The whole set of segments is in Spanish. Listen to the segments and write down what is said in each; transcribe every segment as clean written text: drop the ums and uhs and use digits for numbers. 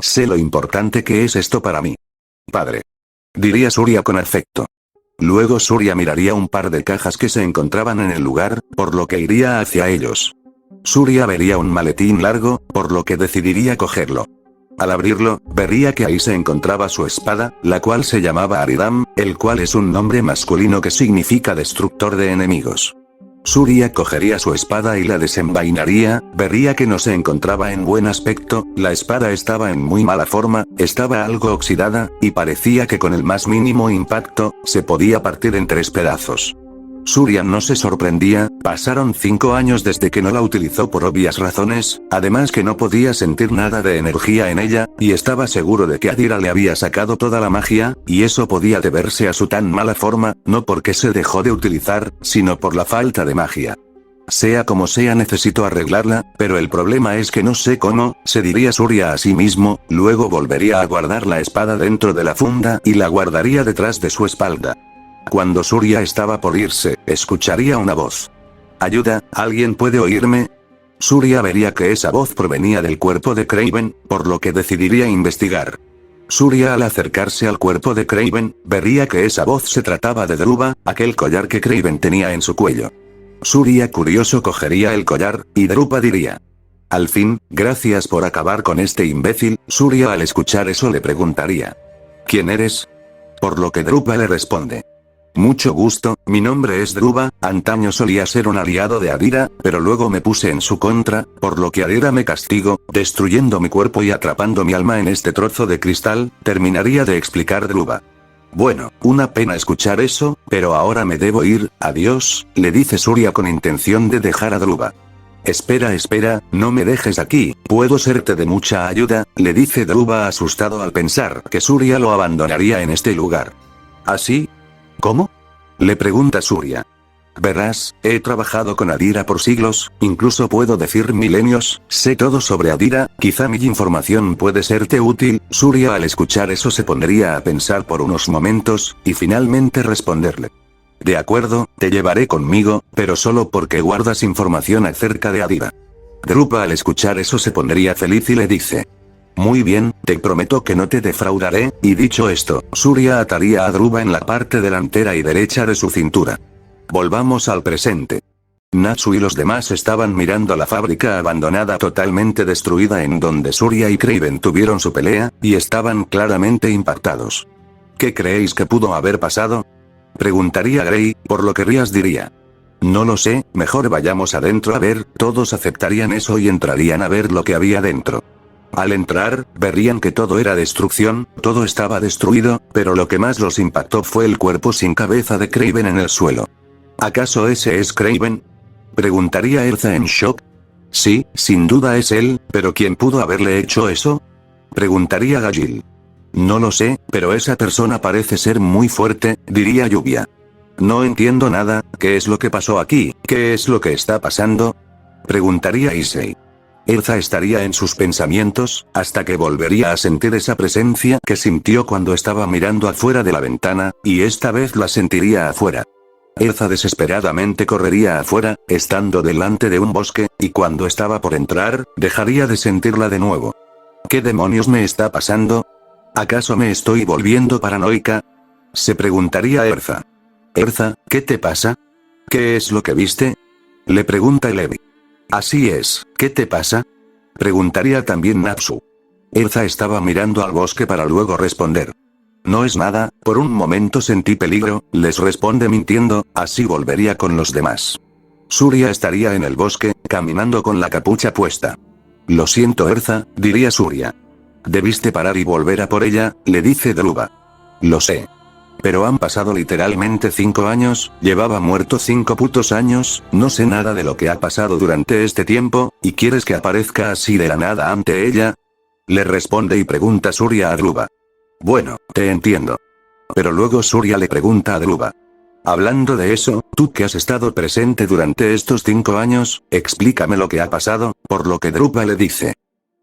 Sé lo importante que es esto para mí. Padre. Diría Surya con afecto. Luego Surya miraría un par de cajas que se encontraban en el lugar, por lo que iría hacia ellos. Surya vería un maletín largo, por lo que decidiría cogerlo. Al abrirlo, vería que ahí se encontraba su espada, la cual se llamaba Aridam, el cual es un nombre masculino que significa destructor de enemigos. Surya cogería su espada y la desenvainaría, vería que no se encontraba en buen aspecto, la espada estaba en muy mala forma, estaba algo oxidada, y parecía que con el más mínimo impacto, se podía partir en 3 pedazos. Surya no se sorprendía, pasaron 5 años desde que no la utilizó por obvias razones, además que no podía sentir nada de energía en ella, y estaba seguro de que Adira le había sacado toda la magia, y eso podía deberse a su tan mala forma, no porque se dejó de utilizar, sino por la falta de magia. Sea como sea, necesito arreglarla, pero el problema es que no sé cómo, se diría Surya a sí mismo, luego volvería a guardar la espada dentro de la funda y la guardaría detrás de su espalda. Cuando Surya estaba por irse, escucharía una voz. «Ayuda, ¿alguien puede oírme?». Surya vería que esa voz provenía del cuerpo de Kraven, por lo que decidiría investigar. Surya al acercarse al cuerpo de Kraven, vería que esa voz se trataba de Dhruva, aquel collar que Kraven tenía en su cuello. Surya curioso cogería el collar, y Dhruva diría. «Al fin, gracias por acabar con este imbécil». Surya al escuchar eso le preguntaría. «¿Quién eres?». Por lo que Dhruva le responde. «Mucho gusto, mi nombre es Dhruva, antaño solía ser un aliado de Adira, pero luego me puse en su contra, por lo que Adira me castigó, destruyendo mi cuerpo y atrapando mi alma en este trozo de cristal», terminaría de explicar Dhruva. «Bueno, una pena escuchar eso, pero ahora me debo ir, adiós», le dice Surya con intención de dejar a Dhruva. Espera, no me dejes aquí, puedo serte de mucha ayuda», le dice Dhruva asustado al pensar que Surya lo abandonaría en este lugar. ¿Así? ¿Cómo?, le pregunta Surya. «Verás, he trabajado con Adira por siglos, incluso puedo decir milenios, sé todo sobre Adira, quizá mi información puede serte útil». Surya al escuchar eso se pondría a pensar por unos momentos, y finalmente responderle. «De acuerdo, te llevaré conmigo, pero solo porque guardas información acerca de Adira». Dhruva al escuchar eso se pondría feliz y le dice. «Muy bien, te prometo que no te defraudaré», y dicho esto, Surya ataría a Dhruva en la parte delantera y derecha de su cintura. Volvamos al presente. Natsu y los demás estaban mirando la fábrica abandonada totalmente destruida en donde Surya y Kraven tuvieron su pelea, y estaban claramente impactados. «¿Qué creéis que pudo haber pasado?», preguntaría Gray, por lo que Rias diría. «No lo sé, mejor vayamos adentro a ver». Todos aceptarían eso y entrarían a ver lo que había dentro. Al entrar, verían que todo era destrucción, todo estaba destruido, pero lo que más los impactó fue el cuerpo sin cabeza de Kraven en el suelo. «¿Acaso ese es Kraven?», preguntaría Erza en shock. «Sí, sin duda es él, pero ¿quién pudo haberle hecho eso?», preguntaría Gajil. «No lo sé, pero esa persona parece ser muy fuerte», diría Lluvia. «No entiendo nada, ¿qué es lo que pasó aquí? ¿Qué es lo que está pasando?», preguntaría Issei. Erza estaría en sus pensamientos, hasta que volvería a sentir esa presencia que sintió cuando estaba mirando afuera de la ventana, y esta vez la sentiría afuera. Erza desesperadamente correría afuera, estando delante de un bosque, y cuando estaba por entrar, dejaría de sentirla de nuevo. «¿Qué demonios me está pasando? ¿Acaso me estoy volviendo paranoica?», se preguntaría Erza. «Erza, ¿qué te pasa? ¿Qué es lo que viste?», le pregunta Levi. «Así es, ¿qué te pasa?», preguntaría también Natsu. Erza estaba mirando al bosque para luego responder. «No es nada, por un momento sentí peligro», les responde mintiendo, así volvería con los demás. Surya estaría en el bosque, caminando con la capucha puesta. «Lo siento Erza», diría Surya. «Debiste parar y volver a por ella», le dice Dhruva. «Lo sé. Pero han pasado literalmente 5 años, llevaba muerto 5 putos años, no sé nada de lo que ha pasado durante este tiempo, ¿y quieres que aparezca así de la nada ante ella?», le responde y pregunta Surya a Dhruva. «Bueno, te entiendo». Pero luego Surya le pregunta a Dhruva. «Hablando de eso, tú que has estado presente durante estos 5 años, explícame lo que ha pasado», por lo que Dhruva le dice.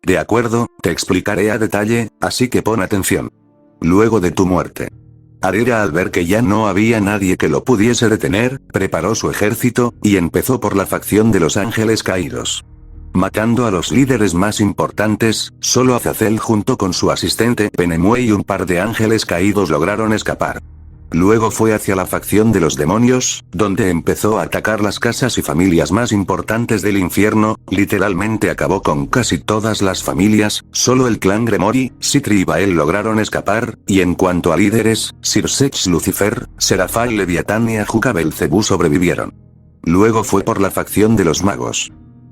«De acuerdo, te explicaré a detalle, así que pon atención. Luego de tu muerte. Adira al ver que ya no había nadie que lo pudiese detener, preparó su ejército, y empezó por la facción de los Ángeles Caídos. matando a los líderes más importantes. Solo Azazel junto con su asistente Penemue y un par de ángeles caídos lograron escapar. Luego fue hacia la facción de los demonios, donde empezó a atacar las casas y familias más importantes del infierno. Literalmente acabó con casi todas las familias. Solo el clan Gremori, Sitri y Bael lograron escapar, y en cuanto a líderes, Sirsex, Lucifer, Serafal, Leviatán y Ajuka Belcebú sobrevivieron. Luego fue por la facción de los magos.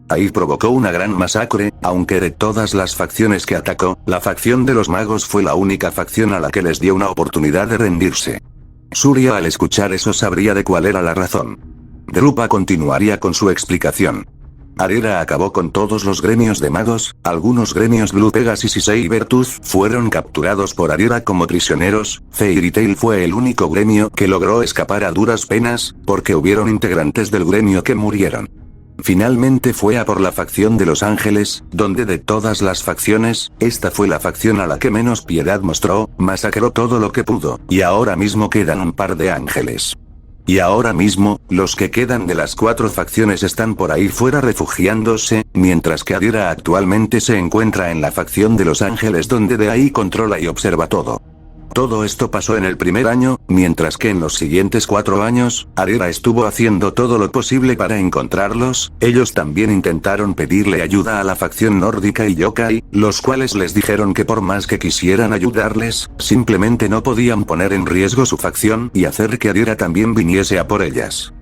Ahí provocó una gran masacre, aunque de todas las facciones que atacó, la facción de los magos fue la única facción a la que les dio una oportunidad de rendirse. Surya al escuchar eso sabría de cuál era la razón. Drupa continuaría con su explicación. Adira acabó con todos los gremios de magos. Algunos gremios Blue Pegasus y Sabertooth fueron capturados por Adira como prisioneros. Fairy Tail fue el único gremio que logró escapar a duras penas, porque hubieron integrantes del gremio que murieron. Finalmente fue a por la facción de los ángeles, donde de todas las facciones, esta fue la facción a la que menos piedad mostró, masacró todo lo que pudo, y ahora mismo quedan un par de ángeles. Y ahora mismo, los que quedan de las 4 facciones están por ahí fuera refugiándose, mientras que Adira actualmente se encuentra en la facción de los ángeles donde de ahí controla y observa todo. Todo esto pasó en el primer año, mientras que en los siguientes 4 años, Adira estuvo haciendo todo lo posible para encontrarlos. Ellos también intentaron pedirle ayuda a la facción nórdica y yokai, los cuales les dijeron que por más que quisieran ayudarles, simplemente no podían poner en riesgo su facción y hacer que Adira también viniese a por ellas.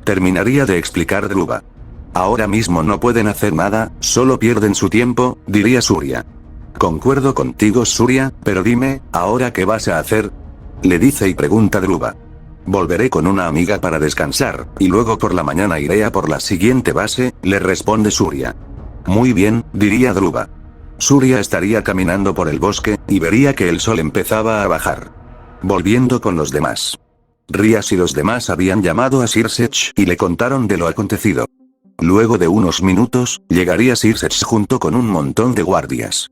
Terminaría de explicar Drupa. Ahora mismo no pueden hacer nada, solo pierden su tiempo, diría Surya. Concuerdo contigo Surya, pero dime, ¿ahora qué vas a hacer? Le dice y pregunta Drupa. Volveré con una amiga para descansar, y luego por la mañana iré a por la siguiente base, le responde Surya. Muy bien, diría Drupa. Surya estaría caminando por el bosque, y vería que el sol empezaba a bajar. Volviendo con los demás. Rias y los demás habían llamado a Sirsech y le contaron de lo acontecido. Luego de unos minutos, llegaría Sirsech junto con un montón de guardias.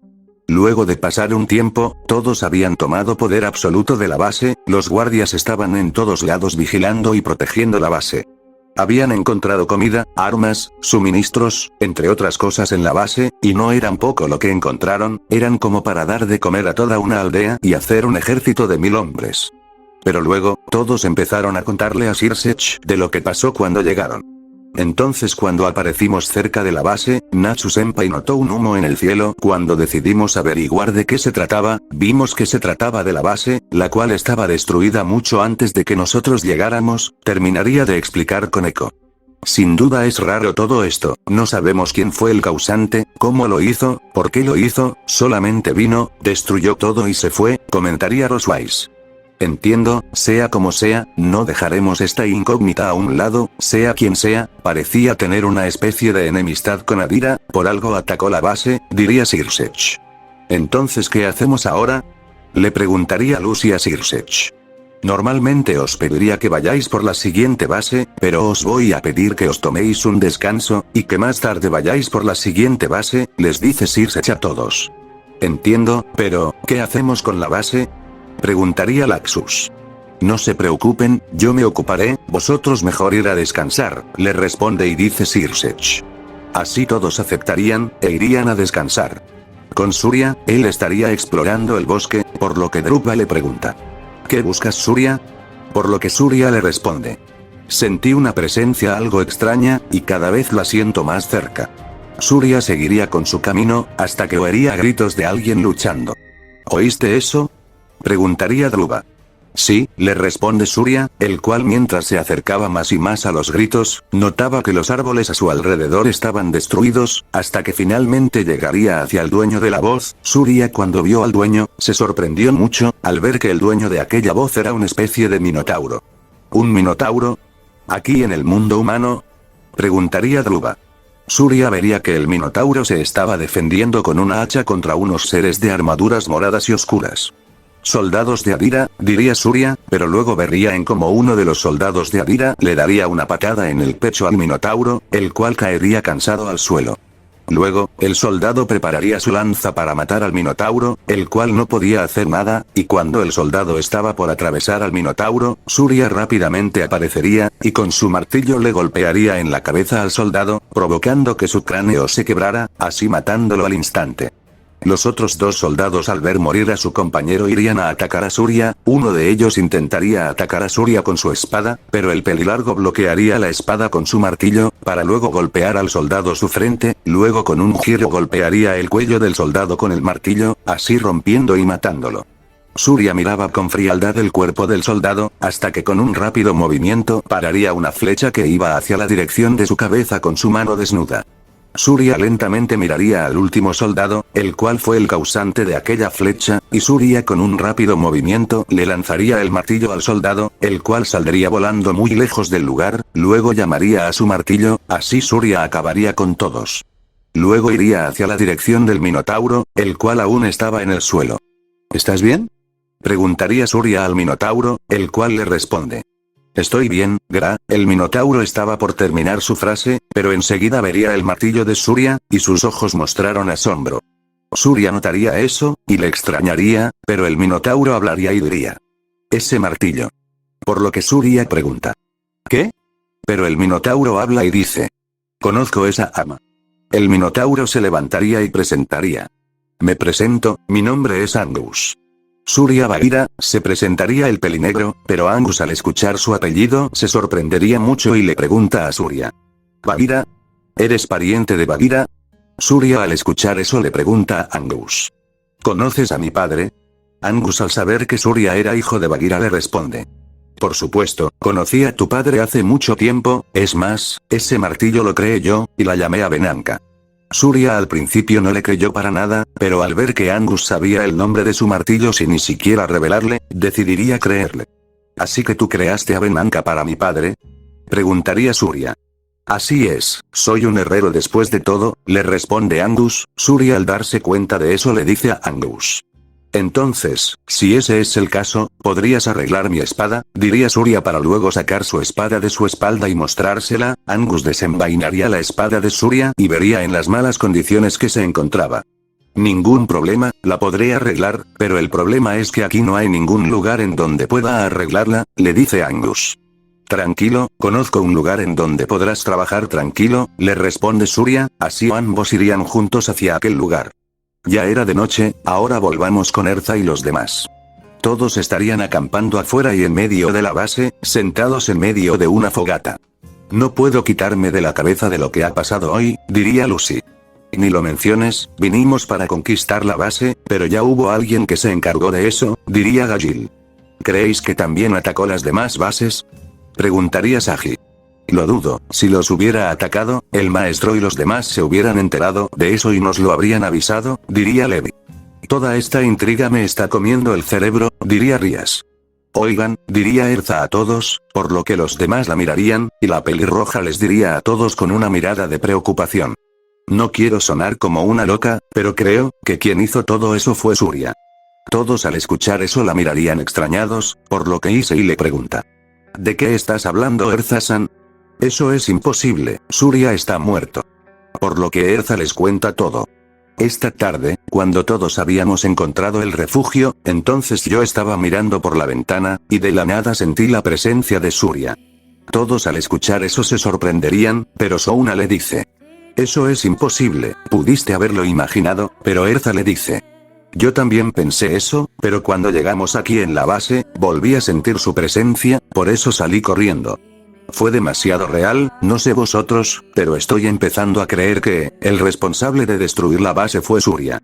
Luego de pasar un tiempo, todos habían tomado poder absoluto de la base. Los guardias estaban en todos lados vigilando y protegiendo la base. Habían encontrado comida, armas, suministros, entre otras cosas en la base, y no eran poco lo que encontraron, eran como para dar de comer a toda una aldea y hacer un ejército de 1000 hombres. Pero luego, todos empezaron a contarle a Sirsech de lo que pasó cuando llegaron. Entonces cuando aparecimos cerca de la base, Natsu-senpai notó un humo en el cielo. Cuando decidimos averiguar de qué se trataba, vimos que se trataba de la base, la cual estaba destruida mucho antes de que nosotros llegáramos, terminaría de explicar Koneko. Sin duda es raro todo esto, no sabemos quién fue el causante, cómo lo hizo, por qué lo hizo, solamente vino, destruyó todo y se fue, comentaría Roswise. Entiendo, sea como sea, no dejaremos esta incógnita a un lado, sea quien sea, parecía tener una especie de enemistad con Adira, por algo atacó la base, diría Sirsech. Entonces ¿qué hacemos ahora? Le preguntaría Lucy a Sirsech. Normalmente os pediría que vayáis por la siguiente base, pero os voy a pedir que os toméis un descanso, y que más tarde vayáis por la siguiente base, les dice Sirsech a todos. Entiendo, pero, ¿qué hacemos con la base? Preguntaría Laxus. No se preocupen, yo me ocuparé, vosotros mejor ir a descansar, le responde y dice Sirsech. Así todos aceptarían, e irían a descansar. Con Surya, él estaría explorando el bosque, por lo que Drupa le pregunta. ¿Qué buscas Surya? Por lo que Surya le responde. Sentí una presencia algo extraña, y cada vez la siento más cerca. Surya seguiría con su camino, hasta que oiría gritos de alguien luchando. ¿Oíste eso? Preguntaría Drupa. Sí, le responde Surya, el cual mientras se acercaba más y más a los gritos, notaba que los árboles a su alrededor estaban destruidos, hasta que finalmente llegaría hacia el dueño de la voz. Surya cuando vio al dueño, se sorprendió mucho, al ver que el dueño de aquella voz era una especie de minotauro. ¿Un minotauro? ¿Aquí en el mundo humano? Preguntaría Drupa. Surya vería que el minotauro se estaba defendiendo con una hacha contra unos seres de armaduras moradas y oscuras. Soldados de Adira, diría Surya, pero luego vería en cómo uno de los soldados de Adira le daría una patada en el pecho al minotauro, el cual caería cansado al suelo. Luego, el soldado prepararía su lanza para matar al Minotauro, el cual no podía hacer nada, y cuando el soldado estaba por atravesar al Minotauro, Surya rápidamente aparecería, y con su martillo le golpearía en la cabeza al soldado, provocando que su cráneo se quebrara, así matándolo al instante. Los otros dos soldados al ver morir a su compañero irían a atacar a Surya, uno de ellos intentaría atacar a Surya con su espada, pero el pelilargo bloquearía la espada con su martillo, para luego golpear al soldado su frente, luego con un giro golpearía el cuello del soldado con el martillo, así rompiendo y matándolo. Surya miraba con frialdad el cuerpo del soldado, hasta que con un rápido movimiento pararía una flecha que iba hacia la dirección de su cabeza con su mano desnuda. Surya lentamente miraría al último soldado, el cual fue el causante de aquella flecha, y Surya con un rápido movimiento le lanzaría el martillo al soldado, el cual saldría volando muy lejos del lugar, luego llamaría a su martillo, así Surya acabaría con todos. Luego iría hacia la dirección del Minotauro, el cual aún estaba en el suelo. ¿Estás bien?, preguntaría Surya al Minotauro, el cual le responde. Estoy bien, Gra. El Minotauro estaba por terminar su frase, pero enseguida vería el martillo de Surya, y sus ojos mostraron asombro. Surya notaría eso, y le extrañaría, pero el Minotauro hablaría y diría. Ese martillo. Por lo que Surya pregunta. ¿Qué? Pero el Minotauro habla y dice. Conozco esa arma. El Minotauro se levantaría y presentaría. Me presento, mi nombre es Angus. Surya Bagheera, se presentaría el pelinegro, pero Angus al escuchar su apellido se sorprendería mucho y le pregunta a Surya. ¿Bagheera? ¿Eres pariente de Bagheera? Surya al escuchar eso le pregunta a Angus. ¿Conoces a mi padre? Angus al saber que Surya era hijo de Bagheera le responde. Por supuesto, conocí a tu padre hace mucho tiempo, es más, ese martillo lo creé yo, y la llamé Abenanca. Surya al principio no le creyó para nada, pero al ver que Angus sabía el nombre de su martillo sin ni siquiera revelarle, decidiría creerle. ¿Así que tú creaste Abenanca para mi padre?, preguntaría Surya. Así es, soy un herrero después de todo, le responde Angus. Surya al darse cuenta de eso le dice a Angus. Entonces, si ese es el caso, ¿podrías arreglar mi espada?, diría Surya para luego sacar su espada de su espalda y mostrársela. Angus desenvainaría la espada de Surya y vería en las malas condiciones que se encontraba. Ningún problema, la podré arreglar, pero el problema es que aquí no hay ningún lugar en donde pueda arreglarla, le dice Angus. Tranquilo, conozco un lugar en donde podrás trabajar tranquilo, le responde Surya, así ambos irían juntos hacia aquel lugar. Ya era de noche, ahora volvamos con Erza y los demás. Todos estarían acampando afuera y en medio de la base, sentados en medio de una fogata. No puedo quitarme de la cabeza de lo que ha pasado hoy, diría Lucy. Ni lo menciones, vinimos para conquistar la base, pero ya hubo alguien que se encargó de eso, diría Gajil. ¿Creéis que también atacó las demás bases?, preguntaría Saji. Lo dudo, si los hubiera atacado, el maestro y los demás se hubieran enterado de eso y nos lo habrían avisado, diría Levi. Toda esta intriga me está comiendo el cerebro, diría Rías. Oigan, diría Erza a todos, por lo que los demás la mirarían, y la pelirroja les diría a todos con una mirada de preocupación. No quiero sonar como una loca, pero creo que quien hizo todo eso fue Surya. Todos al escuchar eso la mirarían extrañados, por lo que Issei le pregunta. ¿De qué estás hablando, Erza-san? Eso es imposible, Surya está muerto. Por lo que Erza les cuenta todo. Esta tarde, cuando todos habíamos encontrado el refugio, entonces yo estaba mirando por la ventana, y de la nada sentí la presencia de Surya. Todos al escuchar eso se sorprenderían, pero Souna le dice. Eso es imposible, pudiste haberlo imaginado, pero Erza le dice. Yo también pensé eso, pero cuando llegamos aquí en la base, volví a sentir su presencia, por eso salí corriendo. Fue demasiado real, no sé vosotros, pero estoy empezando a creer que, el responsable de destruir la base fue Surya.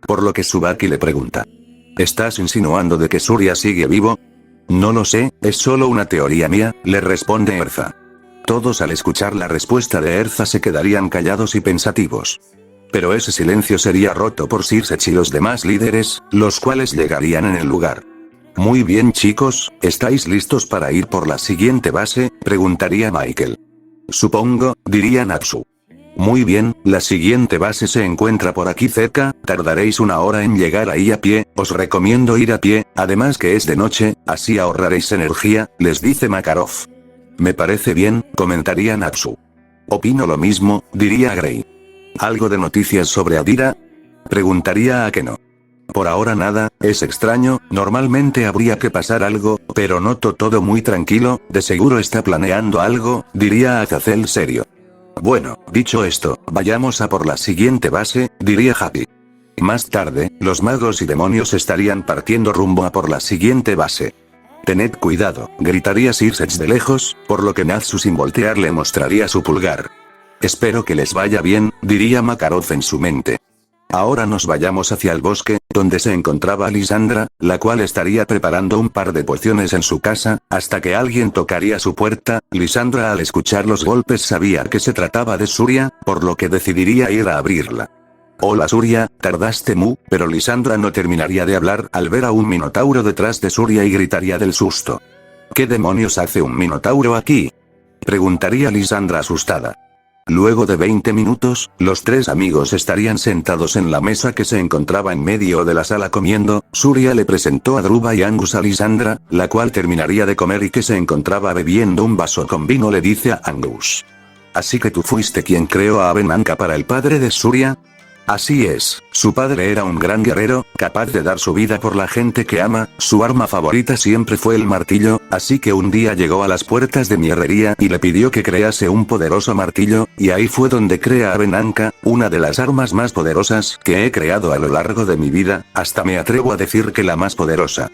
Por lo que Tsubaki le pregunta. ¿Estás insinuando de que Surya sigue vivo? No lo sé, es solo una teoría mía, le responde Erza. Todos al escuchar la respuesta de Erza se quedarían callados y pensativos. Pero ese silencio sería roto por Sirsechi y los demás líderes, los cuales llegarían en el lugar. Muy bien chicos, ¿estáis listos para ir por la siguiente base?, preguntaría Michael. Supongo, diría Natsu. Muy bien, la siguiente base se encuentra por aquí cerca, tardaréis 1 hora en llegar ahí a pie, os recomiendo ir a pie, además que es de noche, así ahorraréis energía, les dice Makarov. Me parece bien, comentaría Natsu. Opino lo mismo, diría Gray. ¿Algo de noticias sobre Adira? Preguntaría a que no. Por ahora nada, es extraño, normalmente habría que pasar algo, pero noto todo muy tranquilo, de seguro está planeando algo, diría Azazel serio. Bueno, dicho esto, vayamos a por la siguiente base, diría Happy. Más tarde, los magos y demonios estarían partiendo rumbo a por la siguiente base. Tened cuidado, gritaría Sirsex de lejos, por lo que Natsu sin voltear le mostraría su pulgar. Espero que les vaya bien, diría Makarov en su mente. Ahora nos vayamos hacia el bosque, donde se encontraba Lisandra, la cual estaría preparando un par de pociones en su casa, hasta que alguien tocaría su puerta. Lisandra al escuchar los golpes sabía que se trataba de Surya, por lo que decidiría ir a abrirla. Hola Surya, tardaste pero Lisandra no terminaría de hablar al ver a un minotauro detrás de Surya y gritaría del susto. ¿Qué demonios hace un minotauro aquí? Preguntaría Lisandra asustada. Luego de 20 minutos, los tres amigos estarían sentados en la mesa que se encontraba en medio de la sala comiendo. Surya le presentó a Dhruva y Angus a Lisandra, la cual terminaría de comer y que se encontraba bebiendo un vaso con vino. Le dice a Angus. ¿Así que tú fuiste quien creó a Abenanka para el padre de Surya? Así es, su padre era un gran guerrero, capaz de dar su vida por la gente que ama, su arma favorita siempre fue el martillo, así que un día llegó a las puertas de mi herrería y le pidió que crease un poderoso martillo, y ahí fue donde crea Abenanka, una de las armas más poderosas que he creado a lo largo de mi vida, hasta me atrevo a decir que la más poderosa.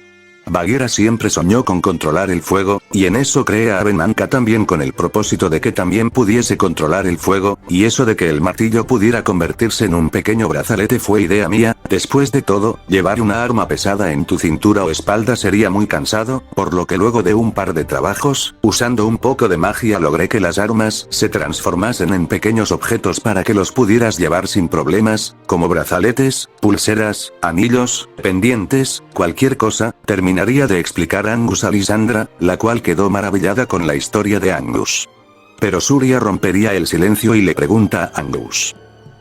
Bagheera siempre soñó con controlar el fuego, y en eso crea a Abenanka también con el propósito de que también pudiese controlar el fuego, y eso de que el martillo pudiera convertirse en un pequeño brazalete fue idea mía. Después de todo, llevar una arma pesada en tu cintura o espalda sería muy cansado, por lo que luego de un par de trabajos, usando un poco de magia logré que las armas se transformasen en pequeños objetos para que los pudieras llevar sin problemas, como brazaletes, pulseras, anillos, pendientes, cualquier cosa. Terminaría de explicar Angus a Lisandra, la cual quedó maravillada con la historia de Angus. Pero Surya rompería el silencio y le pregunta a Angus.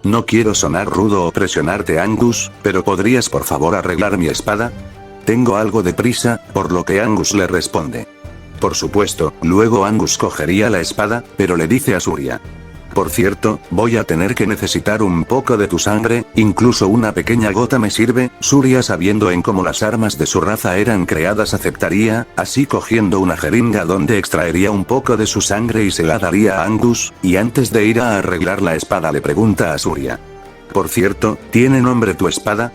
No quiero sonar rudo o presionarte Angus, pero ¿podrías por favor arreglar mi espada? Tengo algo de prisa, por lo que Angus le responde. Por supuesto, luego Angus cogería la espada, pero le dice a Surya. Por cierto, voy a tener que necesitar un poco de tu sangre, incluso una pequeña gota me sirve. Surya, sabiendo en cómo las armas de su raza eran creadas, aceptaría, así cogiendo una jeringa donde extraería un poco de su sangre y se la daría a Angus, y antes de ir a arreglar la espada le pregunta a Surya. Por cierto, ¿tiene nombre tu espada?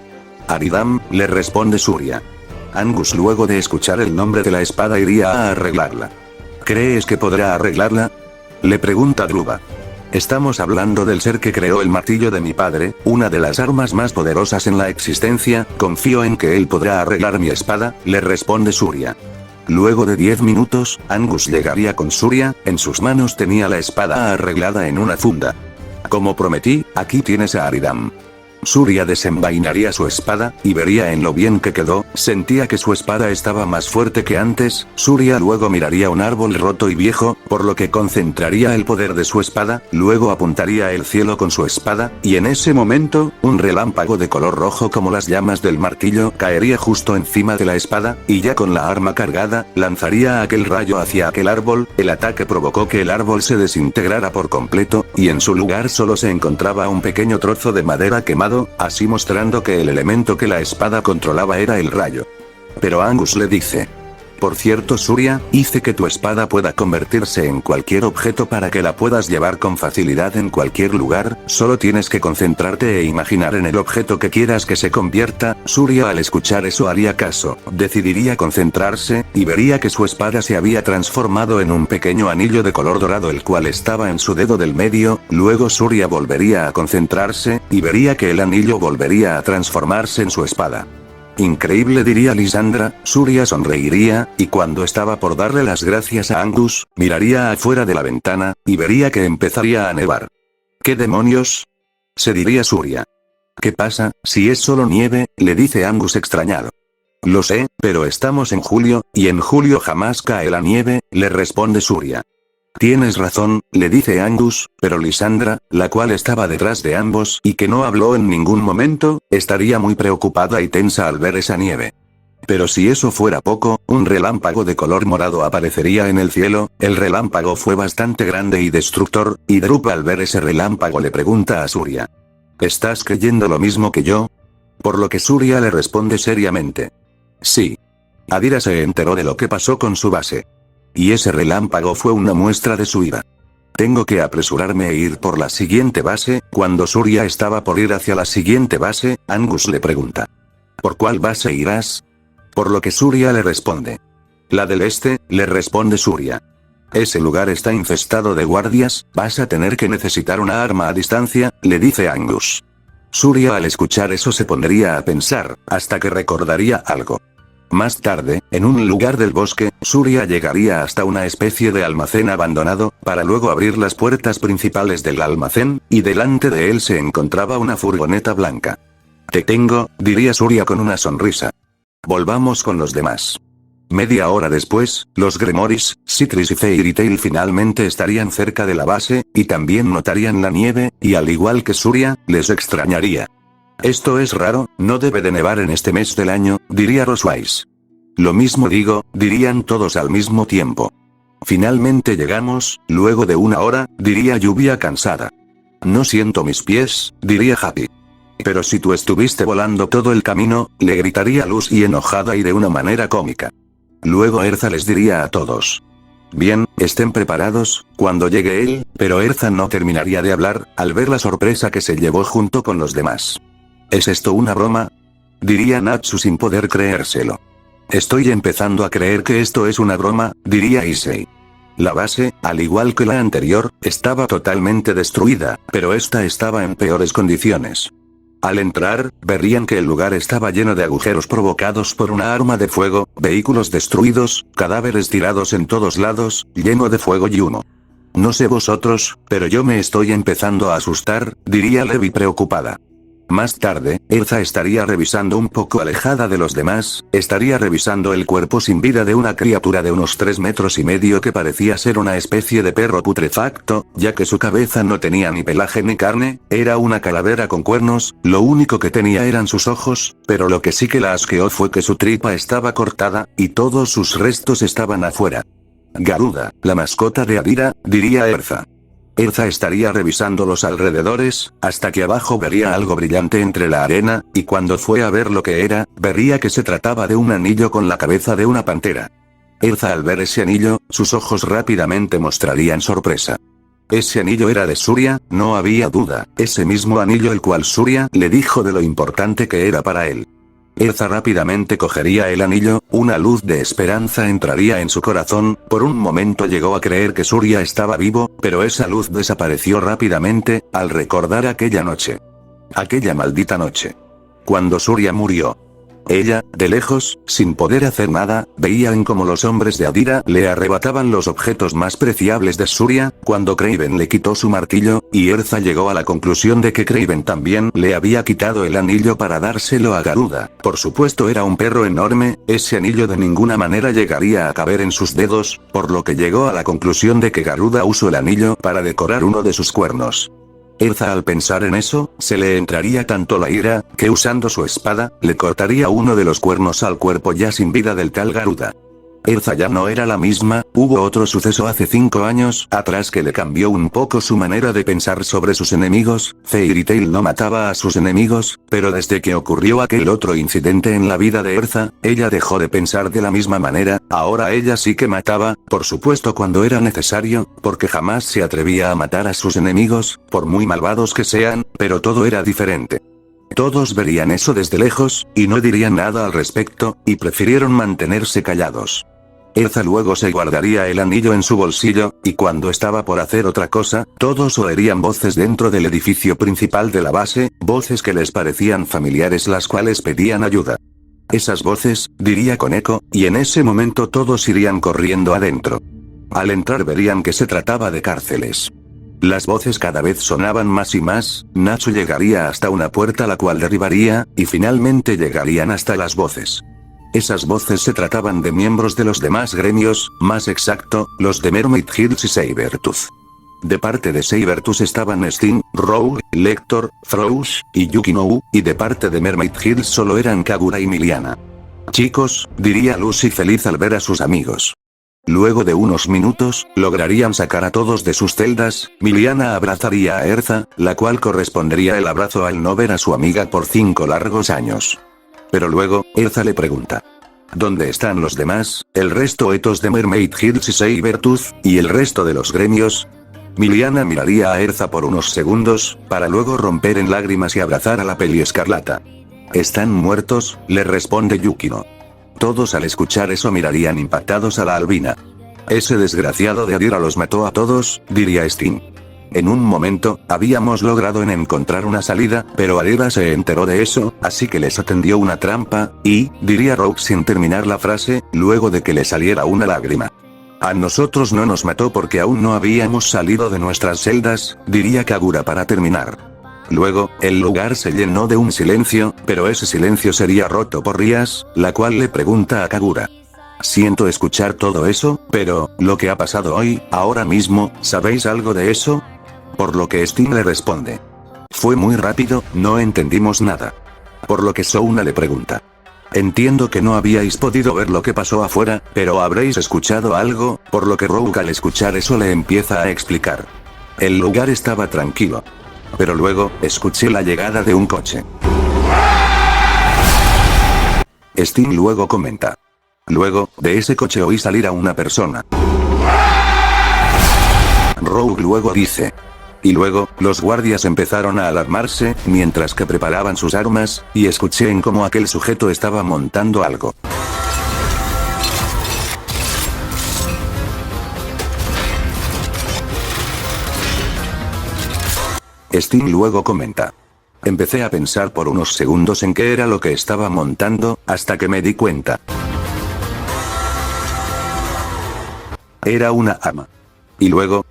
Aridam, le responde Surya. Angus, luego de escuchar el nombre de la espada, iría a arreglarla. ¿Crees que podrá arreglarla? Le pregunta Dhruva. Estamos hablando del ser que creó el martillo de mi padre, una de las armas más poderosas en la existencia. Confío en que él podrá arreglar mi espada, le responde Surya. Luego de 10 minutos, Angus llegaría con Surya, en sus manos tenía la espada arreglada en una funda. Como prometí, aquí tienes a Aridam. Surya desenvainaría su espada, y vería en lo bien que quedó. Sentía que su espada estaba más fuerte que antes. Surya luego miraría un árbol roto y viejo, por lo que concentraría el poder de su espada, luego apuntaría el cielo con su espada, y en ese momento, un relámpago de color rojo como las llamas del martillo caería justo encima de la espada, y ya con la arma cargada, lanzaría aquel rayo hacia aquel árbol. El ataque provocó que el árbol se desintegrara por completo, y en su lugar solo se encontraba un pequeño trozo de madera quemado, así mostrando que el elemento que la espada controlaba era el rayo. Pero Angus le dice. Por cierto Surya, hice que tu espada pueda convertirse en cualquier objeto para que la puedas llevar con facilidad en cualquier lugar, solo tienes que concentrarte e imaginar en el objeto que quieras que se convierta. Surya al escuchar eso haría caso, decidiría concentrarse, y vería que su espada se había transformado en un pequeño anillo de color dorado el cual estaba en su dedo del medio. Luego Surya volvería a concentrarse, y vería que el anillo volvería a transformarse en su espada. Increíble, diría Lisandra. Surya sonreiría, y cuando estaba por darle las gracias a Angus, miraría afuera de la ventana, y vería que empezaría a nevar. ¿Qué demonios? Se diría Surya. ¿Qué pasa, si es solo nieve? Le dice Angus extrañado. Lo sé, pero estamos en julio, y en julio jamás cae la nieve, le responde Surya. Tienes razón, le dice Angus, pero Lisandra, la cual estaba detrás de ambos y que no habló en ningún momento, estaría muy preocupada y tensa al ver esa nieve. Pero si eso fuera poco, un relámpago de color morado aparecería en el cielo. El relámpago fue bastante grande y destructor, y Drupa al ver ese relámpago le pregunta a Surya: ¿estás creyendo lo mismo que yo? Por lo que Surya le responde seriamente: sí. Adira se enteró de lo que pasó con su base. Y ese relámpago fue una muestra de su ira. Tengo que apresurarme e ir por la siguiente base. Cuando Surya estaba por ir hacia la siguiente base, Angus le pregunta: ¿por cuál base irás? Por lo que Surya le responde: la del este. Le responde Surya: ese lugar está infestado de guardias, vas a tener que necesitar una arma a distancia, le dice Angus. Surya al escuchar eso se pondría a pensar, hasta que recordaría algo. Más tarde, en un lugar del bosque, Surya llegaría hasta una especie de almacén abandonado, para luego abrir las puertas principales del almacén, y delante de él se encontraba una furgoneta blanca. Te tengo, diría Surya con una sonrisa. Volvamos con los demás. Media hora después, los Gremoris, Citris y Fairy Tail finalmente estarían cerca de la base, y también notarían la nieve, y al igual que Surya, les extrañaría. Esto es raro, no debe de nevar en este mes del año, diría Roswise. Lo mismo digo, dirían todos al mismo tiempo. Finalmente llegamos, luego de una hora, diría Lluvia cansada. No siento mis pies, diría Happy. Pero si tú estuviste volando todo el camino, le gritaría Lucy enojada y de una manera cómica. Luego Erza les diría a todos: bien, estén preparados, cuando llegue él, pero Erza no terminaría de hablar, al ver la sorpresa que se llevó junto con los demás. ¿Es esto una broma? Diría Natsu sin poder creérselo. Estoy empezando a creer que esto es una broma, diría Issei. La base, al igual que la anterior, estaba totalmente destruida, pero esta estaba en peores condiciones. Al entrar, verían que el lugar estaba lleno de agujeros provocados por una arma de fuego, vehículos destruidos, cadáveres tirados en todos lados, lleno de fuego y humo. No sé vosotros, pero yo me estoy empezando a asustar, diría Levi preocupada. Más tarde, Erza estaría revisando un poco alejada de los demás, estaría revisando el cuerpo sin vida de una criatura de unos 3,5 metros que parecía ser una especie de perro putrefacto, ya que su cabeza no tenía ni pelaje ni carne, era una calavera con cuernos, lo único que tenía eran sus ojos, pero lo que sí que la asqueó fue que su tripa estaba cortada, y todos sus restos estaban afuera. Garuda, la mascota de Adira, diría Erza. Erza estaría revisando los alrededores, hasta que abajo vería algo brillante entre la arena, y cuando fue a ver lo que era, vería que se trataba de un anillo con la cabeza de una pantera. Erza al ver ese anillo, sus ojos rápidamente mostrarían sorpresa. Ese anillo era de Surya, no había duda, ese mismo anillo el cual Surya le dijo de lo importante que era para él. Erza rápidamente cogería el anillo, una luz de esperanza entraría en su corazón, por un momento llegó a creer que Surya estaba vivo, pero esa luz desapareció rápidamente, al recordar aquella noche. Aquella maldita noche. Cuando Surya murió. Ella, de lejos, sin poder hacer nada, veía en cómo los hombres de Adira le arrebataban los objetos más preciables de Surya, cuando Kraven le quitó su martillo, y Erza llegó a la conclusión de que Kraven también le había quitado el anillo para dárselo a Garuda. Por supuesto era un perro enorme, ese anillo de ninguna manera llegaría a caber en sus dedos, por lo que llegó a la conclusión de que Garuda usó el anillo para decorar uno de sus cuernos. Erza al pensar en eso, se le entraría tanto la ira, que usando su espada, le cortaría uno de los cuernos al cuerpo ya sin vida del tal Garuda. Erza ya no era la misma, hubo otro suceso hace 5 años atrás que le cambió un poco su manera de pensar sobre sus enemigos. Fairy Tail no mataba a sus enemigos, pero desde que ocurrió aquel otro incidente en la vida de Erza, ella dejó de pensar de la misma manera, ahora ella sí que mataba, por supuesto cuando era necesario, porque jamás se atrevía a matar a sus enemigos, por muy malvados que sean, pero todo era diferente. Todos verían eso desde lejos, y no dirían nada al respecto, y prefirieron mantenerse callados. Erza luego se guardaría el anillo en su bolsillo, y cuando estaba por hacer otra cosa, todos oirían voces dentro del edificio principal de la base, voces que les parecían familiares las cuales pedían ayuda. Esas voces, diría Koneko, y en ese momento todos irían corriendo adentro. Al entrar verían que se trataba de cárceles. Las voces cada vez sonaban más y más, Natsu llegaría hasta una puerta la cual derribaría, y finalmente llegarían hasta las voces. Esas voces se trataban de miembros de los demás gremios, más exacto, los de Mermaid Hills y Sabertooth. De parte de Sabertooth estaban Sting, Rogue, Lector, Frost, y Yukino, y de parte de Mermaid Hills solo eran Kagura y Miliana. Chicos, diría Lucy feliz al ver a sus amigos. Luego de unos minutos, lograrían sacar a todos de sus celdas. Miliana abrazaría a Erza, la cual correspondería el abrazo al no ver a su amiga por 5 largos años. Pero luego, Erza le pregunta: ¿dónde están los demás, el resto etos de Mermaid Hills y Sabertooth, y el resto de los gremios? Miliana miraría a Erza por unos segundos, para luego romper en lágrimas y abrazar a la Peli Escarlata. ¿Están muertos?, le responde Yukino. Todos al escuchar eso mirarían impactados a la albina. Ese desgraciado de Adira los mató a todos, diría Sting. En un momento, habíamos logrado encontrar una salida, pero Adira se enteró de eso, así que les atendió una trampa, y, diría Rogue sin terminar la frase, luego de que le saliera una lágrima. A nosotros no nos mató porque aún no habíamos salido de nuestras celdas, diría Kagura para terminar. Luego, el lugar se llenó de un silencio, pero ese silencio sería roto por Rias, la cual le pregunta a Kagura: siento escuchar todo eso, pero, lo que ha pasado hoy, ahora mismo, ¿sabéis algo de eso? Por lo que Sting le responde: fue muy rápido, no entendimos nada. Por lo que Souna le pregunta: entiendo que no habíais podido ver lo que pasó afuera, pero ¿habréis escuchado algo? Por lo que Rogue al escuchar eso le empieza a explicar. El lugar estaba tranquilo. Pero luego, escuché la llegada de un coche. Sting luego comenta: luego, de ese coche oí salir a una persona. Rogue luego dice: y luego, los guardias empezaron a alarmarse, mientras que preparaban sus armas, y escuché en cómo aquel sujeto estaba montando algo. Sting luego comenta: empecé a pensar por unos segundos en qué era lo que estaba montando, hasta que me di cuenta. Era una ama. Y luego,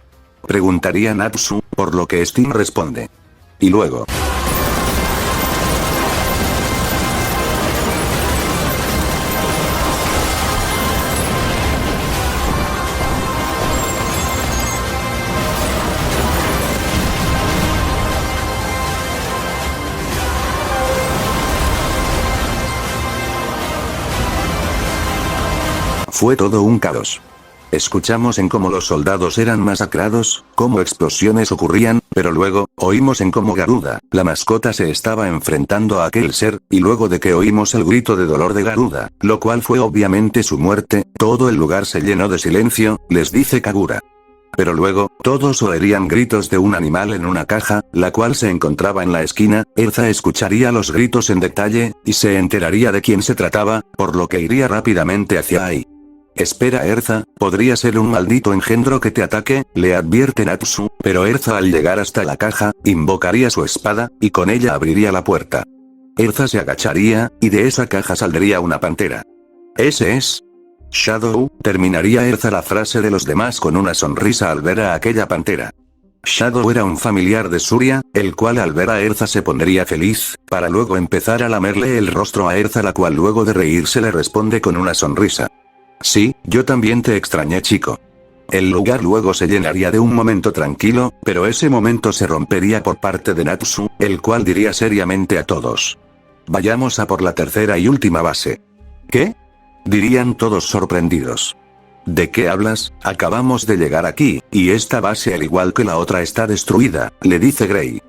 preguntaría Natsu, por lo que Sting responde: y luego. Fue todo un caos. Escuchamos en cómo los soldados eran masacrados, cómo explosiones ocurrían, pero luego, oímos en cómo Garuda, la mascota se estaba enfrentando a aquel ser, y luego de que oímos el grito de dolor de Garuda, lo cual fue obviamente su muerte, todo el lugar se llenó de silencio, les dice Kagura. Pero luego, todos oirían gritos de un animal en una caja, la cual se encontraba en la esquina. Erza escucharía los gritos en detalle, y se enteraría de quién se trataba, por lo que iría rápidamente hacia ahí. Espera Erza, podría ser un maldito engendro que te ataque, le advierte Natsu, pero Erza al llegar hasta la caja, invocaría su espada, y con ella abriría la puerta. Erza se agacharía, y de esa caja saldría una pantera. ¿Ese es Shadow? Terminaría Erza la frase de los demás con una sonrisa al ver a aquella pantera. Shadow era un familiar de Surya, el cual al ver a Erza se pondría feliz, para luego empezar a lamerle el rostro a Erza, la cual luego de reírse le responde con una sonrisa: sí, yo también te extrañé, chico. El lugar luego se llenaría de un momento tranquilo, pero ese momento se rompería por parte de Natsu, el cual diría seriamente a todos: vayamos a por la tercera y última base. ¿Qué? Dirían todos sorprendidos. ¿De qué hablas? Acabamos de llegar aquí, y esta base al igual que la otra está destruida, le dice Gray.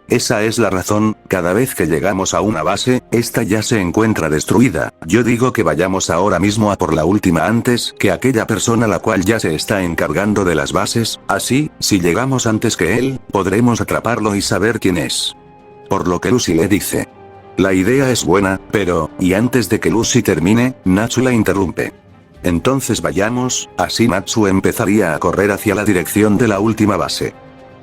Esa es la razón, cada vez que llegamos a una base, esta ya se encuentra destruida. Yo digo que vayamos ahora mismo a por la última antes que aquella persona la cual ya se está encargando de las bases, así, si llegamos antes que él, podremos atraparlo y saber quién es. Por lo que Lucy le dice: la idea es buena, pero, y antes de que Lucy termine, Natsu la interrumpe. Entonces vayamos, así Natsu empezaría a correr hacia la dirección de la última base.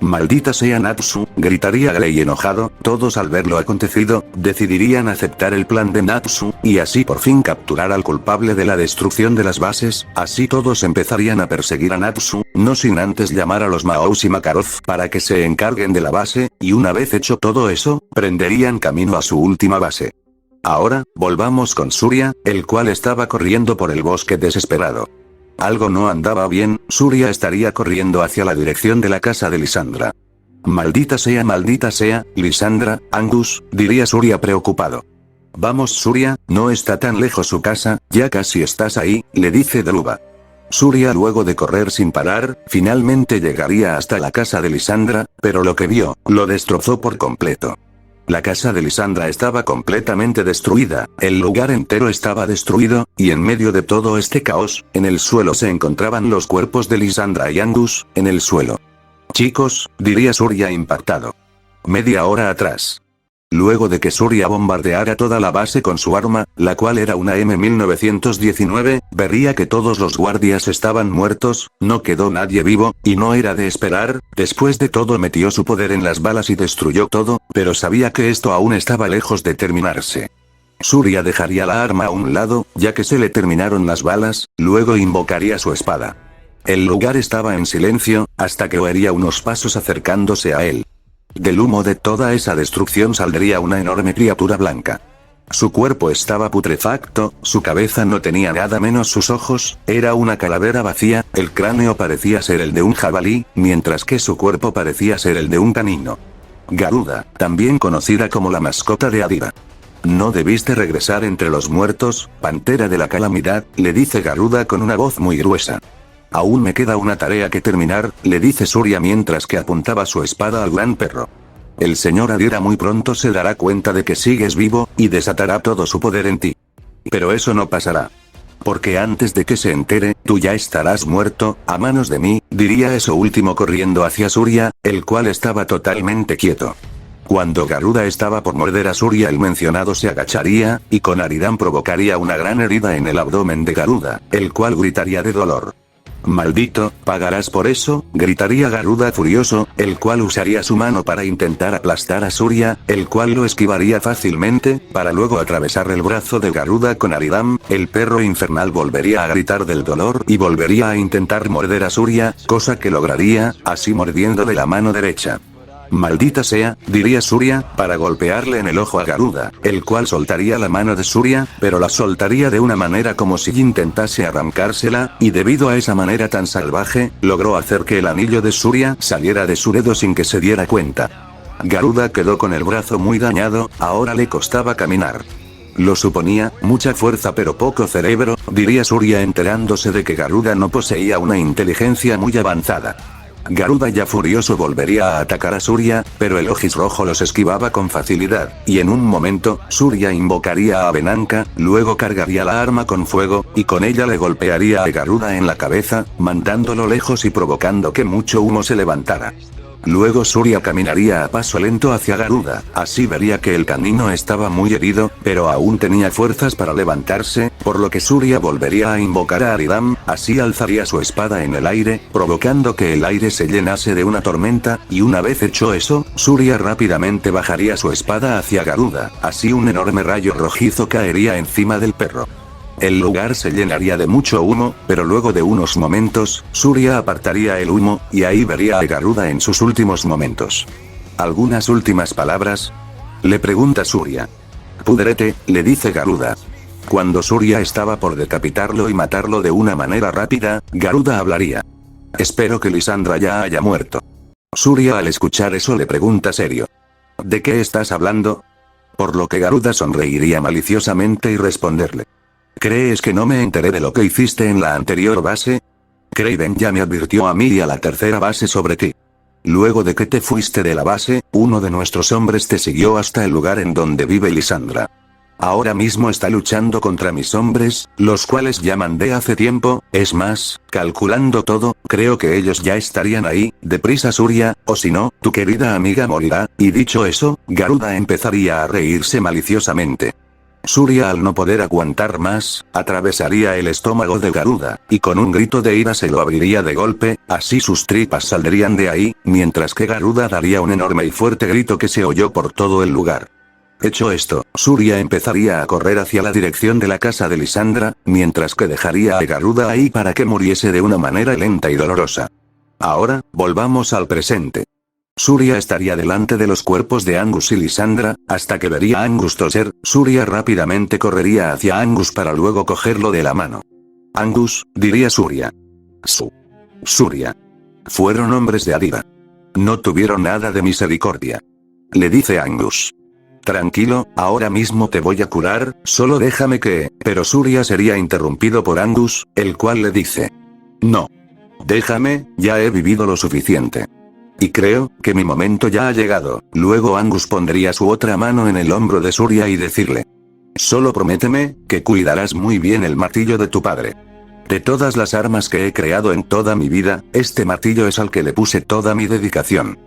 Maldita sea Natsu, gritaría Gray enojado. Todos al ver lo acontecido, decidirían aceptar el plan de Natsu, y así por fin capturar al culpable de la destrucción de las bases. Así todos empezarían a perseguir a Natsu, no sin antes llamar a los Maous y Makarov para que se encarguen de la base, y una vez hecho todo eso, prenderían camino a su última base. Ahora, volvamos con Surya, el cual estaba corriendo por el bosque desesperado. Algo no andaba bien, Surya estaría corriendo hacia la dirección de la casa de Lisandra. Maldita sea, Lisandra, Angus, diría Surya preocupado. Vamos Surya, no está tan lejos su casa, ya casi estás ahí, le dice Dhruva. Surya luego de correr sin parar, finalmente llegaría hasta la casa de Lisandra, pero lo que vio, lo destrozó por completo. La casa de Lisandra estaba completamente destruida, el lugar entero estaba destruido, y en medio de todo este caos, en el suelo se encontraban los cuerpos de Lisandra y Angus, en el suelo. Chicos, diría Surya impactado. Media hora atrás. Luego de que Surya bombardeara toda la base con su arma, la cual era una M1919, vería que todos los guardias estaban muertos, no quedó nadie vivo, y no era de esperar, después de todo metió su poder en las balas y destruyó todo, pero sabía que esto aún estaba lejos de terminarse. Surya dejaría la arma a un lado, ya que se le terminaron las balas, luego invocaría su espada. El lugar estaba en silencio, hasta que oiría unos pasos acercándose a él. Del humo de toda esa destrucción saldría una enorme criatura blanca. Su cuerpo estaba putrefacto, su cabeza no tenía nada menos sus ojos, era una calavera vacía, el cráneo parecía ser el de un jabalí, mientras que su cuerpo parecía ser el de un canino. Garuda, también conocida como la mascota de Adira. No debiste regresar entre los muertos, pantera de la calamidad, le dice Garuda con una voz muy gruesa. Aún me queda una tarea que terminar, le dice Surya mientras que apuntaba su espada al gran perro. El señor Adira muy pronto se dará cuenta de que sigues vivo, y desatará todo su poder en ti. Pero eso no pasará. Porque antes de que se entere, tú ya estarás muerto, a manos de mí, diría eso último corriendo hacia Surya, el cual estaba totalmente quieto. Cuando Garuda estaba por morder a Surya el mencionado se agacharía, y con Aridam provocaría una gran herida en el abdomen de Garuda, el cual gritaría de dolor. Maldito, pagarás por eso, gritaría Garuda furioso, el cual usaría su mano para intentar aplastar a Surya, el cual lo esquivaría fácilmente, para luego atravesar el brazo de Garuda con Aridam, el perro infernal volvería a gritar del dolor y volvería a intentar morder a Surya, cosa que lograría, así mordiendo de la mano derecha. Maldita sea, diría Surya, para golpearle en el ojo a Garuda, el cual soltaría la mano de Surya, pero la soltaría de una manera como si intentase arrancársela, y debido a esa manera tan salvaje, logró hacer que el anillo de Surya saliera de su dedo sin que se diera cuenta. Garuda quedó con el brazo muy dañado, ahora le costaba caminar. Lo suponía, mucha fuerza pero poco cerebro, diría Surya enterándose de que Garuda no poseía una inteligencia muy avanzada. Garuda ya furioso volvería a atacar a Surya, pero el Ojis rojo los esquivaba con facilidad, y en un momento, Surya invocaría a Venanka, luego cargaría la arma con fuego, y con ella le golpearía a Garuda en la cabeza, mandándolo lejos y provocando que mucho humo se levantara. Luego Surya caminaría a paso lento hacia Garuda, así vería que el canino estaba muy herido, pero aún tenía fuerzas para levantarse, por lo que Surya volvería a invocar a Aridam, así alzaría su espada en el aire, provocando que el aire se llenase de una tormenta, y una vez hecho eso, Surya rápidamente bajaría su espada hacia Garuda, así un enorme rayo rojizo caería encima del perro. El lugar se llenaría de mucho humo, pero luego de unos momentos, Surya apartaría el humo, y ahí vería a Garuda en sus últimos momentos. ¿Algunas últimas palabras? Le pregunta Surya. Pudrete, le dice Garuda. Cuando Surya estaba por decapitarlo y matarlo de una manera rápida, Garuda hablaría. Espero que Lisandra ya haya muerto. Surya al escuchar eso le pregunta serio. ¿De qué estás hablando? Por lo que Garuda sonreiría maliciosamente y responderle. ¿Crees que no me enteré de lo que hiciste en la anterior base? Kraven ya me advirtió a mí y a la tercera base sobre ti. Luego de que te fuiste de la base, uno de nuestros hombres te siguió hasta el lugar en donde vive Lisandra. Ahora mismo está luchando contra mis hombres, los cuales ya mandé hace tiempo, es más, calculando todo, creo que ellos ya estarían ahí, deprisa Surya, o si no, tu querida amiga morirá, y dicho eso, Garuda empezaría a reírse maliciosamente. Surya al no poder aguantar más, atravesaría el estómago de Garuda, y con un grito de ira se lo abriría de golpe, así sus tripas saldrían de ahí, mientras que Garuda daría un enorme y fuerte grito que se oyó por todo el lugar. Hecho esto, Surya empezaría a correr hacia la dirección de la casa de Lisandra, mientras que dejaría a Garuda ahí para que muriese de una manera lenta y dolorosa. Ahora, volvamos al presente. Surya estaría delante de los cuerpos de Angus y Lisandra, hasta que vería a Angus toser, Surya rápidamente correría hacia Angus para luego cogerlo de la mano. Angus, diría Surya. Surya. Fueron hombres de Adira. No tuvieron nada de misericordia. Le dice Angus. Tranquilo, ahora mismo te voy a curar, solo déjame que... Pero Surya sería interrumpido por Angus, el cual le dice: no. Déjame, ya he vivido lo suficiente. Y creo que mi momento ya ha llegado. Luego Angus pondría su otra mano en el hombro de Surya y decirle: solo prométeme, que cuidarás muy bien el martillo de tu padre. De todas las armas que he creado en toda mi vida, este martillo es al que le puse toda mi dedicación.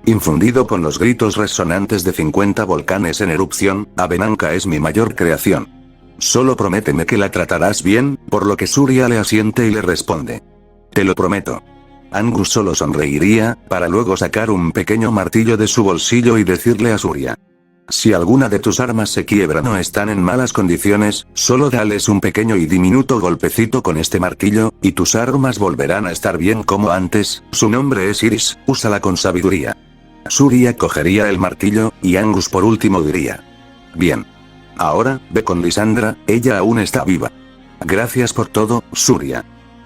Infundido con los gritos resonantes de 50 volcanes en erupción, Abenanca es mi mayor creación. Solo prométeme que la tratarás bien, por lo que Surya le asiente y le responde: te lo prometo. Angus solo sonreiría, para luego sacar un pequeño martillo de su bolsillo y decirle a Surya: si alguna de tus armas se quiebran o están en malas condiciones, solo dales un pequeño y diminuto golpecito con este martillo, y tus armas volverán a estar bien como antes. Su nombre es Iris, úsala con sabiduría. Surya cogería el martillo, y Angus por último diría: bien. Ahora, ve con Lysandra, ella aún está viva. Gracias por todo, Surya.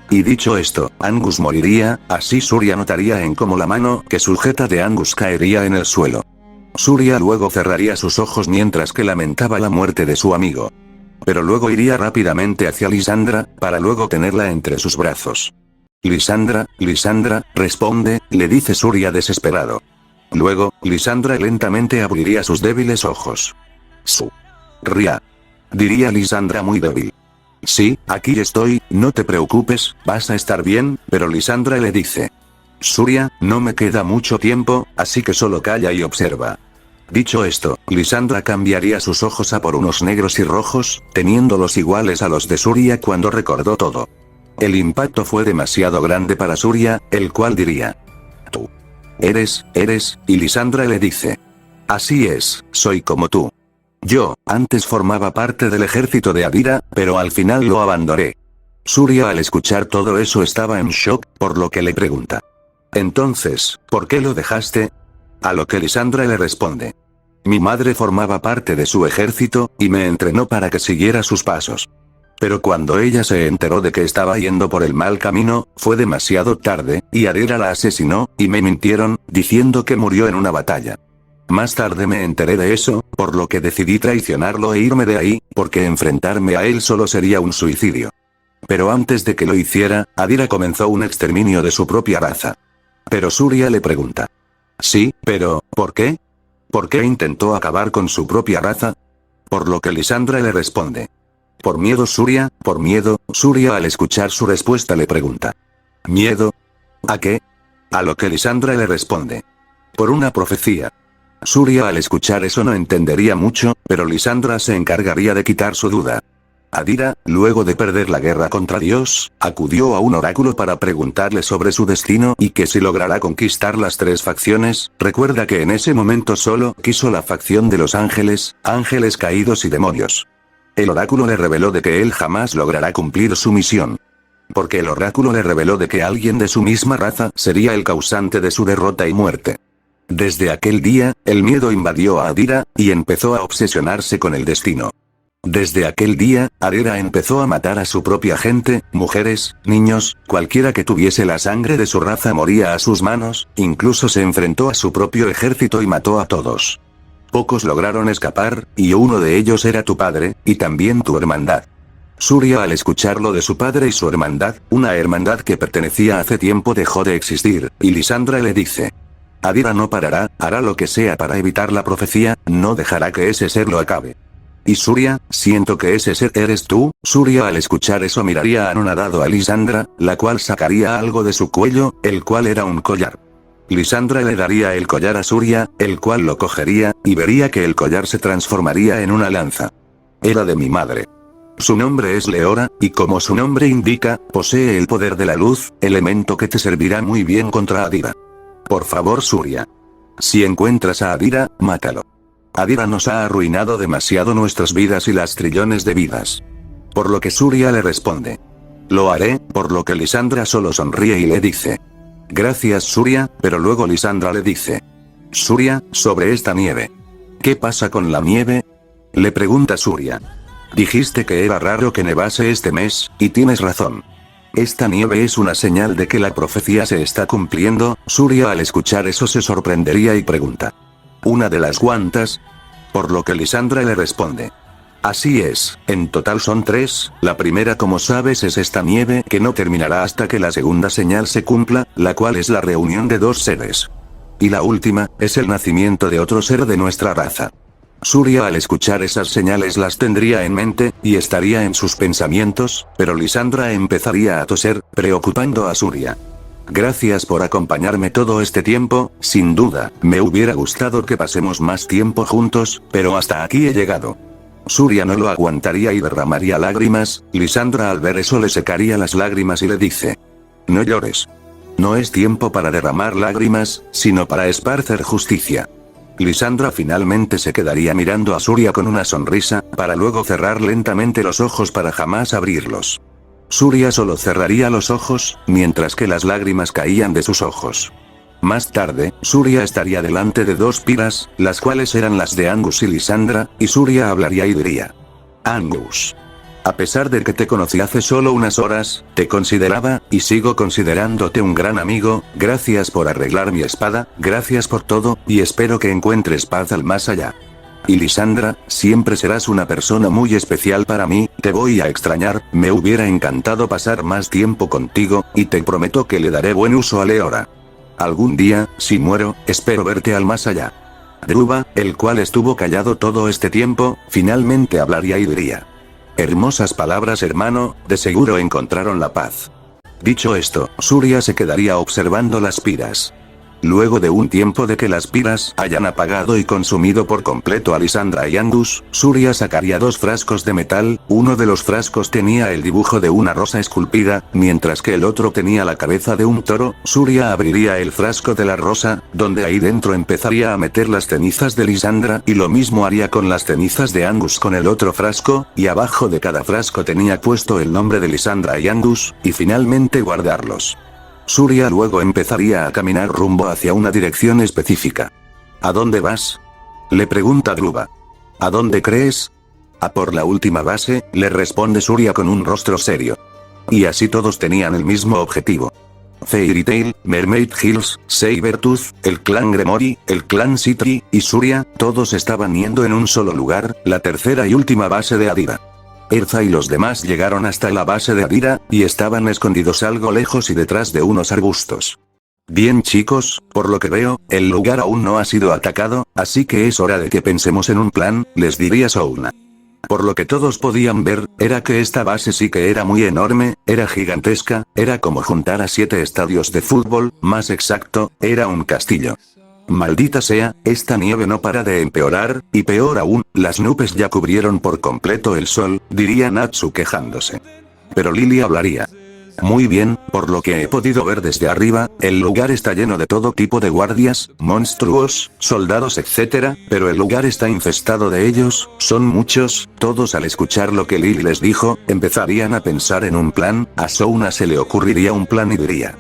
Y dicho esto, Angus moriría, así Surya notaría en cómo la mano que sujeta de Angus caería en el suelo. Surya luego cerraría sus ojos mientras que lamentaba la muerte de su amigo. Pero luego iría rápidamente hacia Lysandra, para luego tenerla entre sus brazos. Lysandra, responde, le dice Surya desesperado. Luego, Lysandra lentamente abriría sus débiles ojos. Surya. Diría Lysandra muy débil. Sí, aquí estoy, no te preocupes, vas a estar bien, pero Lysandra le dice: Surya, no me queda mucho tiempo, así que solo calla y observa. Dicho esto, Lysandra cambiaría sus ojos a por unos negros y rojos, teniéndolos iguales a los de Surya cuando recordó todo. El impacto fue demasiado grande para Surya, el cual diría: tú. Eres, y Lysandra le dice: así es, soy como tú. Yo, antes formaba parte del ejército de Adira, pero al final lo abandoné. Surya al escuchar todo eso estaba en shock, por lo que le pregunta: entonces, ¿por qué lo dejaste? A lo que Lysandra le responde: mi madre formaba parte de su ejército, y me entrenó para que siguiera sus pasos. Pero cuando ella se enteró de que estaba yendo por el mal camino, fue demasiado tarde, y Adira la asesinó, y me mintieron, diciendo que murió en una batalla. Más tarde me enteré de eso, por lo que decidí traicionarlo e irme de ahí, porque enfrentarme a él solo sería un suicidio. Pero antes de que lo hiciera, Adira comenzó un exterminio de su propia raza. Pero Surya le pregunta: sí, pero, ¿por qué? ¿Por qué intentó acabar con su propia raza? Por lo que Lysandra le responde: por miedo Surya, por miedo. Surya al escuchar su respuesta le pregunta: ¿miedo? ¿A qué? A lo que Lysandra le responde: por una profecía. Surya al escuchar eso no entendería mucho, pero Lysandra se encargaría de quitar su duda. Adira, luego de perder la guerra contra Dios, acudió a un oráculo para preguntarle sobre su destino y que si logrará conquistar las tres facciones. Recuerda que en ese momento solo quiso la facción de los ángeles caídos y demonios. El oráculo le reveló de que él jamás logrará cumplir su misión. Porque el oráculo le reveló de que alguien de su misma raza sería el causante de su derrota y muerte. Desde aquel día, el miedo invadió a Adira, y empezó a obsesionarse con el destino. Desde aquel día, Adira empezó a matar a su propia gente, mujeres, niños, cualquiera que tuviese la sangre de su raza moría a sus manos, incluso se enfrentó a su propio ejército y mató a todos. Pocos lograron escapar, y uno de ellos era tu padre, y también tu hermandad. Surya al escuchar lo de su padre y su hermandad, una hermandad que pertenecía hace tiempo dejó de existir, y Lysandra le dice: Adira no parará, hará lo que sea para evitar la profecía, no dejará que ese ser lo acabe. Y Surya, siento que ese ser eres tú. Surya al escuchar eso miraría anonadado a Lysandra, la cual sacaría algo de su cuello, el cual era un collar. Lysandra le daría el collar a Surya, el cual lo cogería, y vería que el collar se transformaría en una lanza. Era de mi madre. Su nombre es Leora, y como su nombre indica, posee el poder de la luz, elemento que te servirá muy bien contra Adira. Por favor Surya. Si encuentras a Adira, mátalo. Adira nos ha arruinado demasiado nuestras vidas y las trillones de vidas. Por lo que Surya le responde: lo haré, por lo que Lysandra solo sonríe y le dice: gracias Surya, pero luego Lysandra le dice: Surya, sobre esta nieve. ¿Qué pasa con la nieve? Le pregunta Surya. Dijiste que era raro que nevase este mes, y tienes razón. Esta nieve es una señal de que la profecía se está cumpliendo. Surya al escuchar eso se sorprendería y pregunta: ¿una de las cuantas? Por lo que Lisandra le responde. Así es, en total son 3, la primera como sabes es esta nieve que no terminará hasta que la segunda señal se cumpla, la cual es la reunión de 2 seres. Y la última, es el nacimiento de otro ser de nuestra raza. Surya al escuchar esas señales las tendría en mente, y estaría en sus pensamientos, pero Lisandra empezaría a toser, preocupando a Surya. Gracias por acompañarme todo este tiempo, sin duda, me hubiera gustado que pasemos más tiempo juntos, pero hasta aquí he llegado. Surya no lo aguantaría y derramaría lágrimas, Lisandra al ver eso le secaría las lágrimas y le dice. No llores. No es tiempo para derramar lágrimas, sino para esparcer justicia. Lisandra finalmente se quedaría mirando a Surya con una sonrisa, para luego cerrar lentamente los ojos para jamás abrirlos. Surya solo cerraría los ojos, mientras que las lágrimas caían de sus ojos. Más tarde, Surya estaría delante de 2 piras, las cuales eran las de Angus y Lisandra, y Surya hablaría y diría. Angus. A pesar de que te conocí hace solo unas horas, te consideraba, y sigo considerándote un gran amigo, gracias por arreglar mi espada, gracias por todo, y espero que encuentres paz al más allá. Y Lisandra, siempre serás una persona muy especial para mí, te voy a extrañar, me hubiera encantado pasar más tiempo contigo, y te prometo que le daré buen uso a Leora. Algún día, si muero, espero verte al más allá. Dhruva, el cual estuvo callado todo este tiempo, finalmente hablaría y diría. Hermosas palabras hermano, de seguro encontraron la paz. Dicho esto, Surya se quedaría observando las piras. Luego de un tiempo de que las piras hayan apagado y consumido por completo a Lisandra y Angus, Surya sacaría 2 frascos de metal, uno de los frascos tenía el dibujo de una rosa esculpida, mientras que el otro tenía la cabeza de un toro. Surya abriría el frasco de la rosa, donde ahí dentro empezaría a meter las cenizas de Lisandra y lo mismo haría con las cenizas de Angus con el otro frasco, y abajo de cada frasco tenía puesto el nombre de Lisandra y Angus, y finalmente guardarlos. Surya luego empezaría a caminar rumbo hacia una dirección específica. ¿A dónde vas? Le pregunta Dhruva. ¿A dónde crees? A por la última base, le responde Surya con un rostro serio. Y así todos tenían el mismo objetivo. Fairy Tail, Mermaid Hills, Sabertooth, el clan Gremory, el clan Citri, y Surya, todos estaban yendo en un solo lugar, la tercera y última base de Adira. Erza y los demás llegaron hasta la base de Adira, y estaban escondidos algo lejos y detrás de unos arbustos. Bien chicos, por lo que veo, el lugar aún no ha sido atacado, así que es hora de que pensemos en un plan, les diría Souna. Por lo que todos podían ver, era que esta base sí que era muy enorme, era gigantesca, era como juntar a 7 estadios de fútbol, más exacto, era un castillo. Maldita sea, esta nieve no para de empeorar, y peor aún, las nubes ya cubrieron por completo el sol, diría Natsu quejándose. Pero Lily hablaría. Muy bien, por lo que he podido ver desde arriba, el lugar está lleno de todo tipo de guardias, monstruos, soldados etc., pero el lugar está infestado de ellos, son muchos, todos al escuchar lo que Lily les dijo, empezarían a pensar en un plan, a Souna se le ocurriría un plan y diría.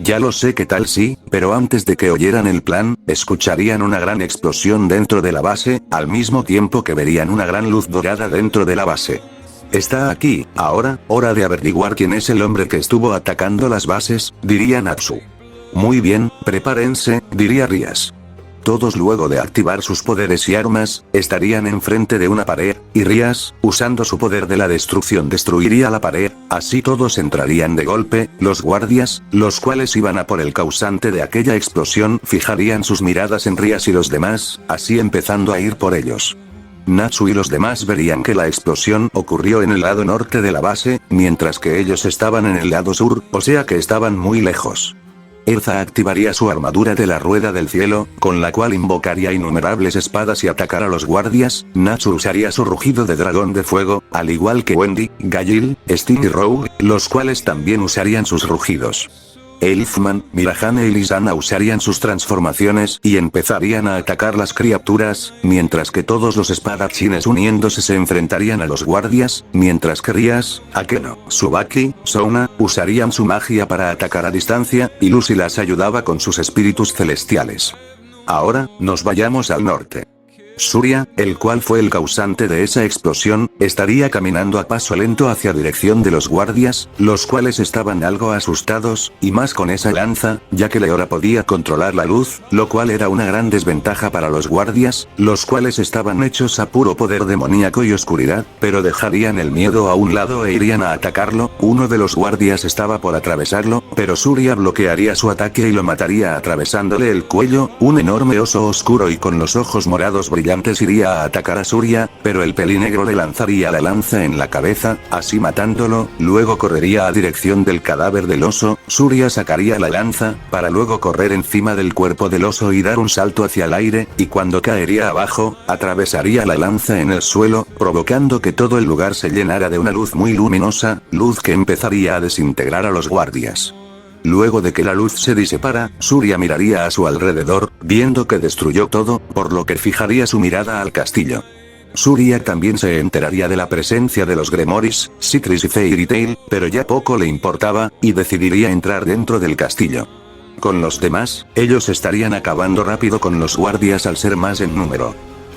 Ya lo sé qué tal sí, pero antes de que oyeran el plan, escucharían una gran explosión dentro de la base, al mismo tiempo que verían una gran luz dorada dentro de la base. Está aquí, ahora, hora de averiguar quién es el hombre que estuvo atacando las bases, diría Natsu. Muy bien, prepárense, diría Rias. Todos luego de activar sus poderes y armas, estarían enfrente de una pared, y Rias, usando su poder de la destrucción destruiría la pared, así todos entrarían de golpe, los guardias, los cuales iban a por el causante de aquella explosión, fijarían sus miradas en Rias y los demás, así empezando a ir por ellos. Natsu y los demás verían que la explosión ocurrió en el lado norte de la base, mientras que ellos estaban en el lado sur, o sea que estaban muy lejos. Erza activaría su armadura de la rueda del cielo, con la cual invocaría innumerables espadas y atacar a los guardias. Natsu usaría su rugido de dragón de fuego, al igual que Wendy, Gail, Steve y Rogue, los cuales también usarían sus rugidos. Elfman, Mirahane y Lisana usarían sus transformaciones y empezarían a atacar las criaturas, mientras que todos los espadachines uniéndose se enfrentarían a los guardias, mientras que Rias, Akeno, Tsubaki, Souna, usarían su magia para atacar a distancia, y Lucy las ayudaba con sus espíritus celestiales. Ahora, nos vayamos al norte. Surya, el cual fue el causante de esa explosión, estaría caminando a paso lento hacia dirección de los guardias, los cuales estaban algo asustados, y más con esa lanza, ya que Leora podía controlar la luz, lo cual era una gran desventaja para los guardias, los cuales estaban hechos a puro poder demoníaco y oscuridad, pero dejarían el miedo a un lado e irían a atacarlo. Uno de los guardias estaba por atravesarlo, pero Surya bloquearía su ataque y lo mataría atravesándole el cuello. Un enorme oso oscuro y con los ojos morados brillantes iría a atacar a Surya, pero el pelinegro le lanzaría la lanza en la cabeza, así matándolo. Luego correría a dirección del cadáver del oso. Surya sacaría la lanza, para luego correr encima del cuerpo del oso y dar un salto hacia el aire, y cuando caería abajo, atravesaría la lanza en el suelo, provocando que todo el lugar se llenara de una luz muy luminosa, luz que empezaría a desintegrar a los guardias. Luego de que la luz se disipara, Surya miraría a su alrededor, viendo que destruyó todo, por lo que fijaría su mirada al castillo. Surya también se enteraría de la presencia de los Gremoris, Citris y Fairy Tail, pero ya poco le importaba, y decidiría entrar dentro del castillo. Con los demás, ellos estarían acabando rápido con los guardias al ser más en número.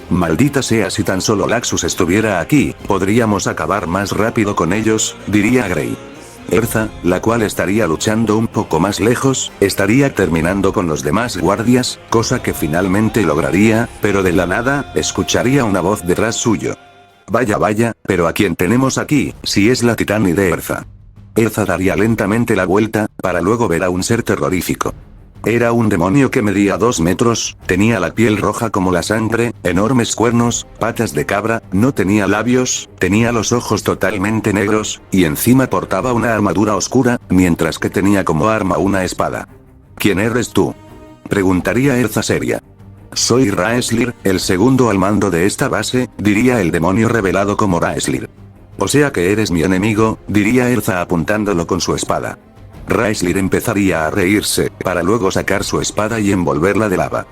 Maldita sea, si tan solo Laxus estuviera aquí, podríamos acabar más rápido con ellos, diría Grey. Erza, la cual estaría luchando un poco más lejos, estaría terminando con los demás guardias, cosa que finalmente lograría, pero de la nada, escucharía una voz detrás suyo. Vaya vaya, pero ¿a quién tenemos aquí, si es la titánide Erza? Erza daría lentamente la vuelta, para luego ver a un ser terrorífico. Era un demonio que medía 2 metros, tenía la piel roja como la sangre, enormes cuernos, patas de cabra, no tenía labios, tenía los ojos totalmente negros, y encima portaba una armadura oscura, mientras que tenía como arma una espada. ¿Quién eres tú?, preguntaría Erza seria. Soy Raeslir, el segundo al mando de esta base, diría el demonio revelado como Raeslir. O sea que eres mi enemigo, diría Erza apuntándolo con su espada. Raeslir empezaría a reírse, para luego sacar su espada y envolverla de lava.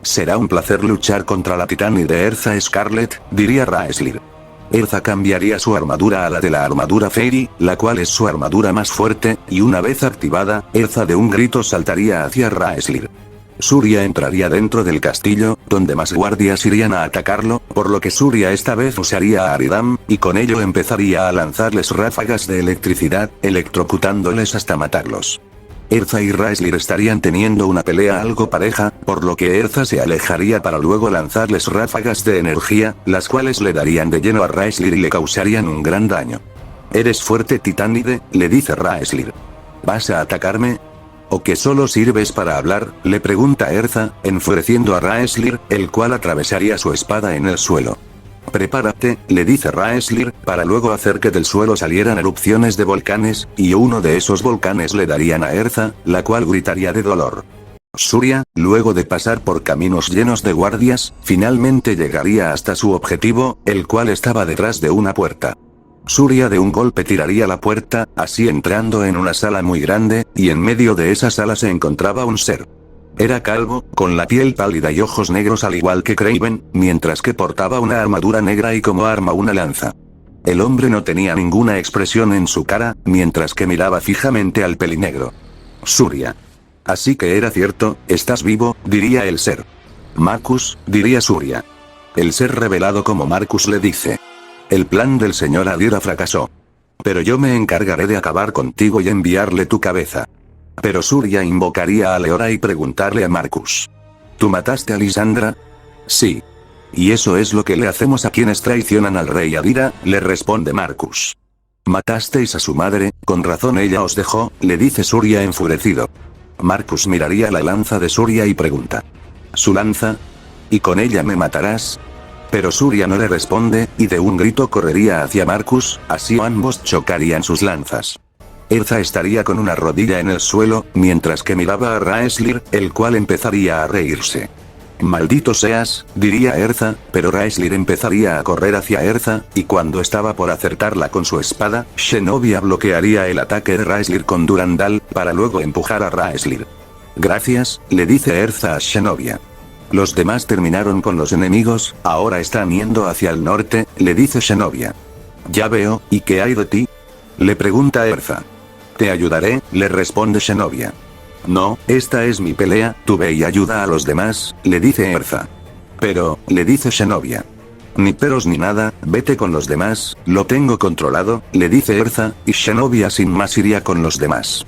Será un placer luchar contra la titánide Erza Scarlet, diría Raeslir. Erza cambiaría su armadura a la de la armadura Fairy, la cual es su armadura más fuerte, y una vez activada, Erza de un grito saltaría hacia Raeslir. Surya entraría dentro del castillo, donde más guardias irían a atacarlo, por lo que Surya esta vez usaría a Aridam, y con ello empezaría a lanzarles ráfagas de electricidad, electrocutándoles hasta matarlos. Erza y Raeslir estarían teniendo una pelea algo pareja, por lo que Erza se alejaría para luego lanzarles ráfagas de energía, las cuales le darían de lleno a Raeslir y le causarían un gran daño. «Eres fuerte, titánide», le dice Raeslir. «¿Vas a atacarme? ¿O que solo sirves para hablar?», le pregunta Erza, enfureciendo a Raeslir, el cual atravesaría su espada en el suelo. «Prepárate», le dice Raeslir, para luego hacer que del suelo salieran erupciones de volcanes, y uno de esos volcanes le darían a Erza, la cual gritaría de dolor. Surya, luego de pasar por caminos llenos de guardias, finalmente llegaría hasta su objetivo, el cual estaba detrás de una puerta. Surya de un golpe tiraría la puerta, así entrando en una sala muy grande, y en medio de esa sala se encontraba un ser. Era calvo, con la piel pálida y ojos negros al igual que Kraven, mientras que portaba una armadura negra y como arma una lanza. El hombre no tenía ninguna expresión en su cara, mientras que miraba fijamente al pelinegro. Surya. Así que era cierto, estás vivo, diría el ser. Marcus, diría Surya. El ser revelado como Marcus le dice. El plan del señor Adira fracasó. Pero yo me encargaré de acabar contigo y enviarle tu cabeza. Pero Surya invocaría a Leora y preguntarle a Marcus. ¿Tú mataste a Lisandra? Sí. Y eso es lo que le hacemos a quienes traicionan al rey Adira, le responde Marcus. Matasteis a su madre, con razón ella os dejó, le dice Surya enfurecido. Marcus miraría la lanza de Surya y pregunta. ¿Su lanza? ¿Y con ella me matarás? Pero Surya no le responde, y de un grito correría hacia Marcus, así ambos chocarían sus lanzas. Erza estaría con una rodilla en el suelo, mientras que miraba a Raeslir, el cual empezaría a reírse. «Maldito seas», diría Erza, pero Raeslir empezaría a correr hacia Erza, y cuando estaba por acertarla con su espada, Shenovia bloquearía el ataque de Raeslir con Durandal, para luego empujar a Raeslir. «Gracias», le dice Erza a Shenovia. Los demás terminaron con los enemigos, ahora están yendo hacia el norte, le dice Shenovia. «Ya veo, ¿y qué hay de ti?», le pregunta Erza. «Te ayudaré», le responde Shenovia. «No, esta es mi pelea, tú ve y ayuda a los demás», le dice Erza. Pero, le dice Zenobia. Ni peros ni nada, vete con los demás, lo tengo controlado, le dice Erza, y Zenobia sin más iría con los demás.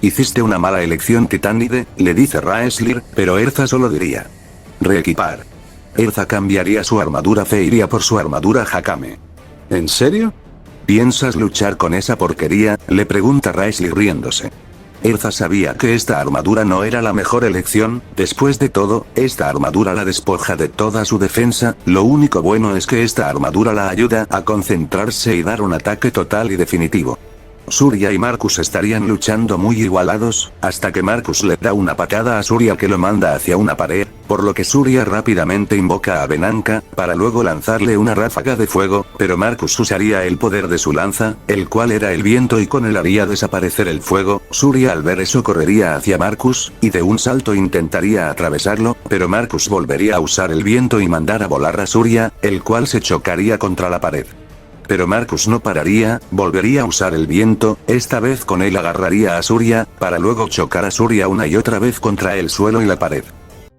Hiciste una mala elección Titánide, le dice Raeslir, pero Erza solo diría. Reequipar. Erza cambiaría su armadura fe e iría por su armadura Hakame. ¿En serio? ¿Piensas luchar con esa porquería?, le pregunta Raeslir riéndose. Erza sabía que esta armadura no era la mejor elección, después de todo, esta armadura la despoja de toda su defensa, lo único bueno es que esta armadura la ayuda a concentrarse y dar un ataque total y definitivo. Surya y Marcus estarían luchando muy igualados, hasta que Marcus le da una patada a Surya que lo manda hacia una pared, por lo que Surya rápidamente invoca a Venanka, para luego lanzarle una ráfaga de fuego, pero Marcus usaría el poder de su lanza, el cual era el viento y con él haría desaparecer el fuego. Surya al ver eso correría hacia Marcus, y de un salto intentaría atravesarlo, pero Marcus volvería a usar el viento y mandar a volar a Surya, el cual se chocaría contra la pared. Pero Marcus no pararía, volvería a usar el viento, esta vez con él agarraría a Surya, para luego chocar a Surya una y otra vez contra el suelo y la pared.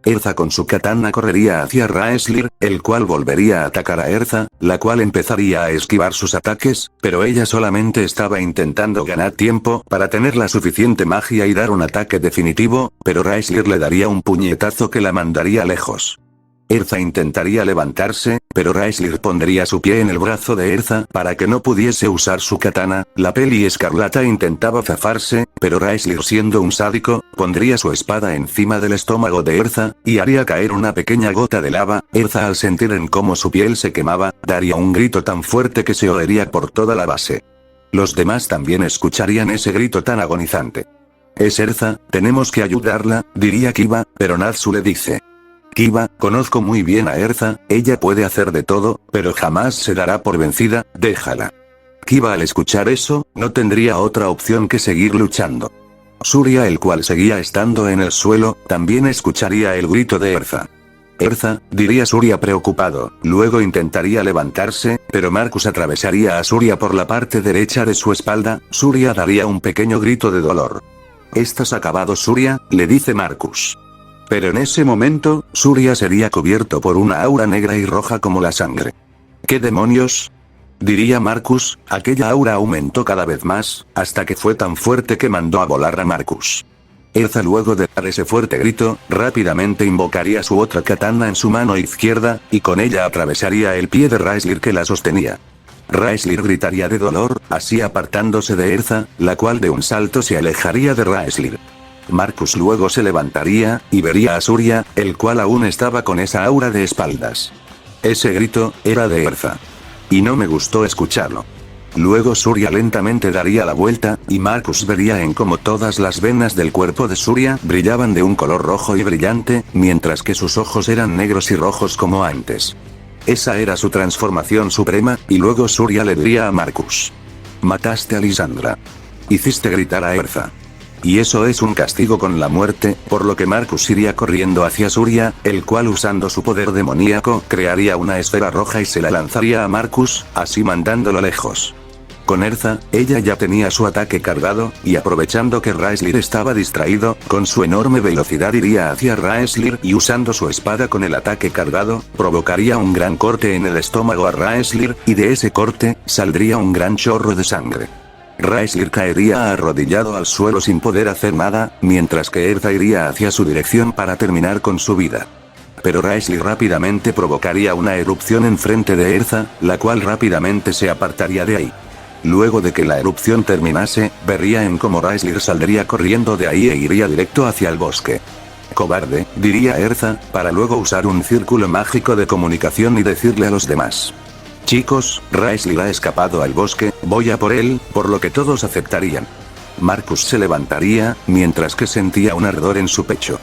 Erza con su katana correría hacia Raeslir, el cual volvería a atacar a Erza, la cual empezaría a esquivar sus ataques, pero ella solamente estaba intentando ganar tiempo para tener la suficiente magia y dar un ataque definitivo, pero Raeslir le daría un puñetazo que la mandaría lejos. Erza intentaría levantarse, pero Raeslir pondría su pie en el brazo de Erza para que no pudiese usar su katana. La peli escarlata intentaba zafarse, pero Raeslir siendo un sádico, pondría su espada encima del estómago de Erza, y haría caer una pequeña gota de lava. Erza al sentir en cómo su piel se quemaba, daría un grito tan fuerte que se oiría por toda la base. Los demás también escucharían ese grito tan agonizante. Es Erza, tenemos que ayudarla, diría Kiba, pero Natsu le dice. Kiba, conozco muy bien a Erza, ella puede hacer de todo, pero jamás se dará por vencida, déjala. Kiba al escuchar eso, no tendría otra opción que seguir luchando. Surya, el cual seguía estando en el suelo, también escucharía el grito de Erza. Erza, diría Surya preocupado, luego intentaría levantarse, pero Marcus atravesaría a Surya por la parte derecha de su espalda. Surya daría un pequeño grito de dolor. ¿Estás acabado Surya?, le dice Marcus. Pero en ese momento, Surya sería cubierto por una aura negra y roja como la sangre. ¿Qué demonios?, diría Marcus. Aquella aura aumentó cada vez más, hasta que fue tan fuerte que mandó a volar a Marcus. Erza luego de dar ese fuerte grito, rápidamente invocaría su otra katana en su mano izquierda, y con ella atravesaría el pie de Raeslir que la sostenía. Raeslir gritaría de dolor, así apartándose de Erza, la cual de un salto se alejaría de Raeslir. Marcus luego se levantaría, y vería a Surya, el cual aún estaba con esa aura de espaldas. Ese grito, era de Erza. Y no me gustó escucharlo. Luego Surya lentamente daría la vuelta, y Marcus vería en cómo todas las venas del cuerpo de Surya brillaban de un color rojo y brillante, mientras que sus ojos eran negros y rojos como antes. Esa era su transformación suprema, y luego Surya le diría a Marcus. Mataste a Lisandra. Hiciste gritar a Erza. Y eso es un castigo con la muerte, por lo que Marcus iría corriendo hacia Surya, el cual usando su poder demoníaco crearía una esfera roja y se la lanzaría a Marcus, así mandándolo lejos. Con Erza, ella ya tenía su ataque cargado, y aprovechando que Raeslir estaba distraído, con su enorme velocidad iría hacia Raeslir y usando su espada con el ataque cargado, provocaría un gran corte en el estómago a Raeslir, y de ese corte, saldría un gran chorro de sangre. Raeslir caería arrodillado al suelo sin poder hacer nada, mientras que Erza iría hacia su dirección para terminar con su vida. Pero Raeslir rápidamente provocaría una erupción enfrente de Erza, la cual rápidamente se apartaría de ahí. Luego de que la erupción terminase, vería en cómo Raeslir saldría corriendo de ahí e iría directo hacia el bosque. Cobarde, diría Erza, para luego usar un círculo mágico de comunicación y decirle a los demás. Chicos, Raeslir ha escapado al bosque, voy a por él, por lo que todos aceptarían. Marcus se levantaría, mientras que sentía un ardor en su pecho.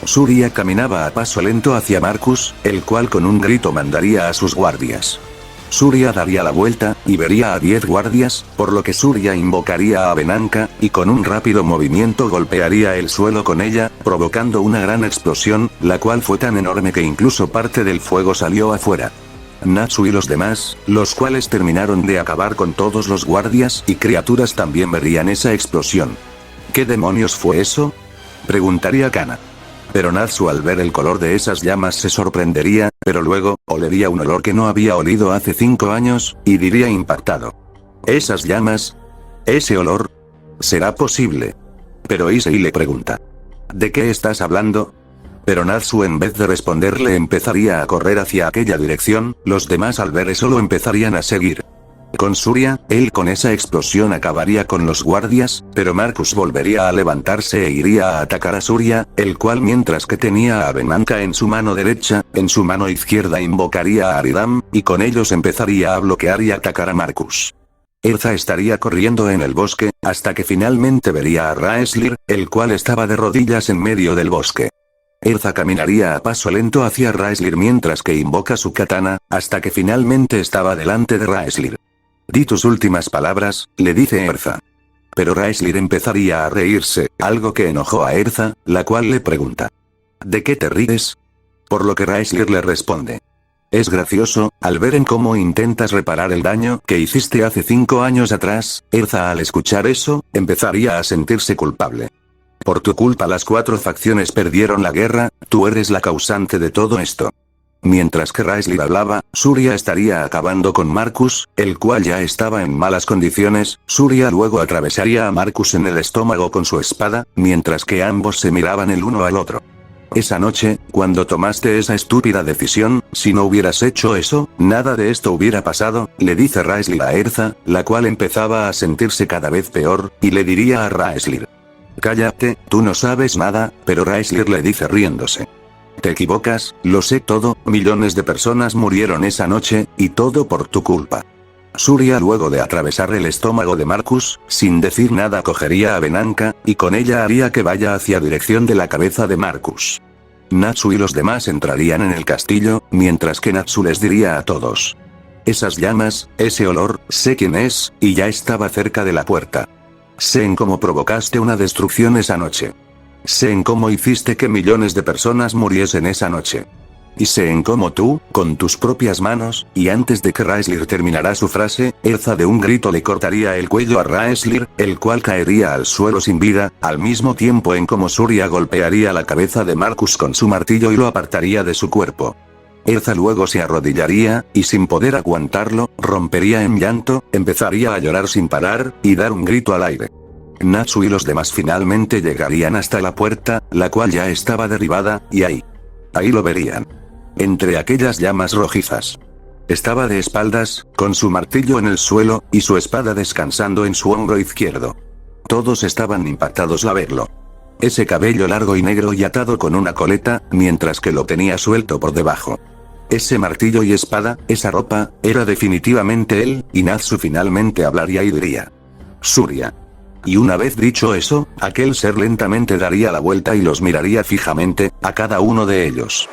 Surya caminaba a paso lento hacia Marcus, el cual con un grito mandaría a sus guardias. Surya daría la vuelta, y vería a 10 guardias, por lo que Surya invocaría a Venanka, y con un rápido movimiento golpearía el suelo con ella, provocando una gran explosión, la cual fue tan enorme que incluso parte del fuego salió afuera. Natsu y los demás, los cuales terminaron de acabar con todos los guardias y criaturas también verían esa explosión. ¿Qué demonios fue eso?, preguntaría Kana. Pero Natsu al ver el color de esas llamas se sorprendería, pero luego, olería un olor que no había olido hace 5 años, y diría impactado. ¿Esas llamas? ¿Ese olor? ¿Será posible? Pero Issei le pregunta. ¿De qué estás hablando? Pero Natsu en vez de responderle empezaría a correr hacia aquella dirección, los demás al ver eso lo empezarían a seguir. Con Surya, él con esa explosión acabaría con los guardias, pero Marcus volvería a levantarse e iría a atacar a Surya, el cual mientras que tenía a Venanka en su mano derecha, en su mano izquierda invocaría a Aridam, y con ellos empezaría a bloquear y atacar a Marcus. Erza estaría corriendo en el bosque, hasta que finalmente vería a Raeslir, el cual estaba de rodillas en medio del bosque. Erza caminaría a paso lento hacia Raeslir mientras que invoca su katana, hasta que finalmente estaba delante de Raeslir. Di tus últimas palabras, le dice Erza. Pero Raeslir empezaría a reírse, algo que enojó a Erza, la cual le pregunta. ¿De qué te ríes? Por lo que Raeslir le responde. Es gracioso, al ver en cómo intentas reparar el daño que hiciste hace 5 años atrás. Erza al escuchar eso, empezaría a sentirse culpable. Por tu culpa las 4 facciones perdieron la guerra, tú eres la causante de todo esto. Mientras que Raeslir hablaba, Surya estaría acabando con Marcus, el cual ya estaba en malas condiciones. Surya luego atravesaría a Marcus en el estómago con su espada, mientras que ambos se miraban el uno al otro. Esa noche, cuando tomaste esa estúpida decisión, si no hubieras hecho eso, nada de esto hubiera pasado, le dice Raeslir a Erza, la cual empezaba a sentirse cada vez peor, y le diría a Raeslir. Cállate, tú no sabes nada, pero Raeslir le dice riéndose. Te equivocas, lo sé todo, millones de personas murieron esa noche, y todo por tu culpa. Surya luego de atravesar el estómago de Marcus, sin decir nada cogería a Venanka, y con ella haría que vaya hacia dirección de la cabeza de Marcus. Natsu y los demás entrarían en el castillo, mientras que Natsu les diría a todos. Esas llamas, ese olor, sé quién es, y ya estaba cerca de la puerta. Sé en cómo provocaste una destrucción esa noche. Sé en cómo hiciste que millones de personas muriesen esa noche. Y sé en cómo tú, con tus propias manos, y antes de que Raeslir terminara su frase, Erza de un grito le cortaría el cuello a Raeslir, el cual caería al suelo sin vida, al mismo tiempo en cómo Surya golpearía la cabeza de Marcus con su martillo y lo apartaría de su cuerpo. Erza luego se arrodillaría, y sin poder aguantarlo, rompería en llanto, empezaría a llorar sin parar, y dar un grito al aire. Natsu y los demás finalmente llegarían hasta la puerta, la cual ya estaba derribada, y ahí lo verían. Entre aquellas llamas rojizas. Estaba de espaldas, con su martillo en el suelo, y su espada descansando en su hombro izquierdo. Todos estaban impactados al verlo. Ese cabello largo y negro y atado con una coleta, mientras que lo tenía suelto por debajo. Ese martillo y espada, esa ropa, era definitivamente él, y Natsu finalmente hablaría y diría. Surya. Y una vez dicho eso, aquel ser lentamente daría la vuelta y los miraría fijamente, a cada uno de ellos.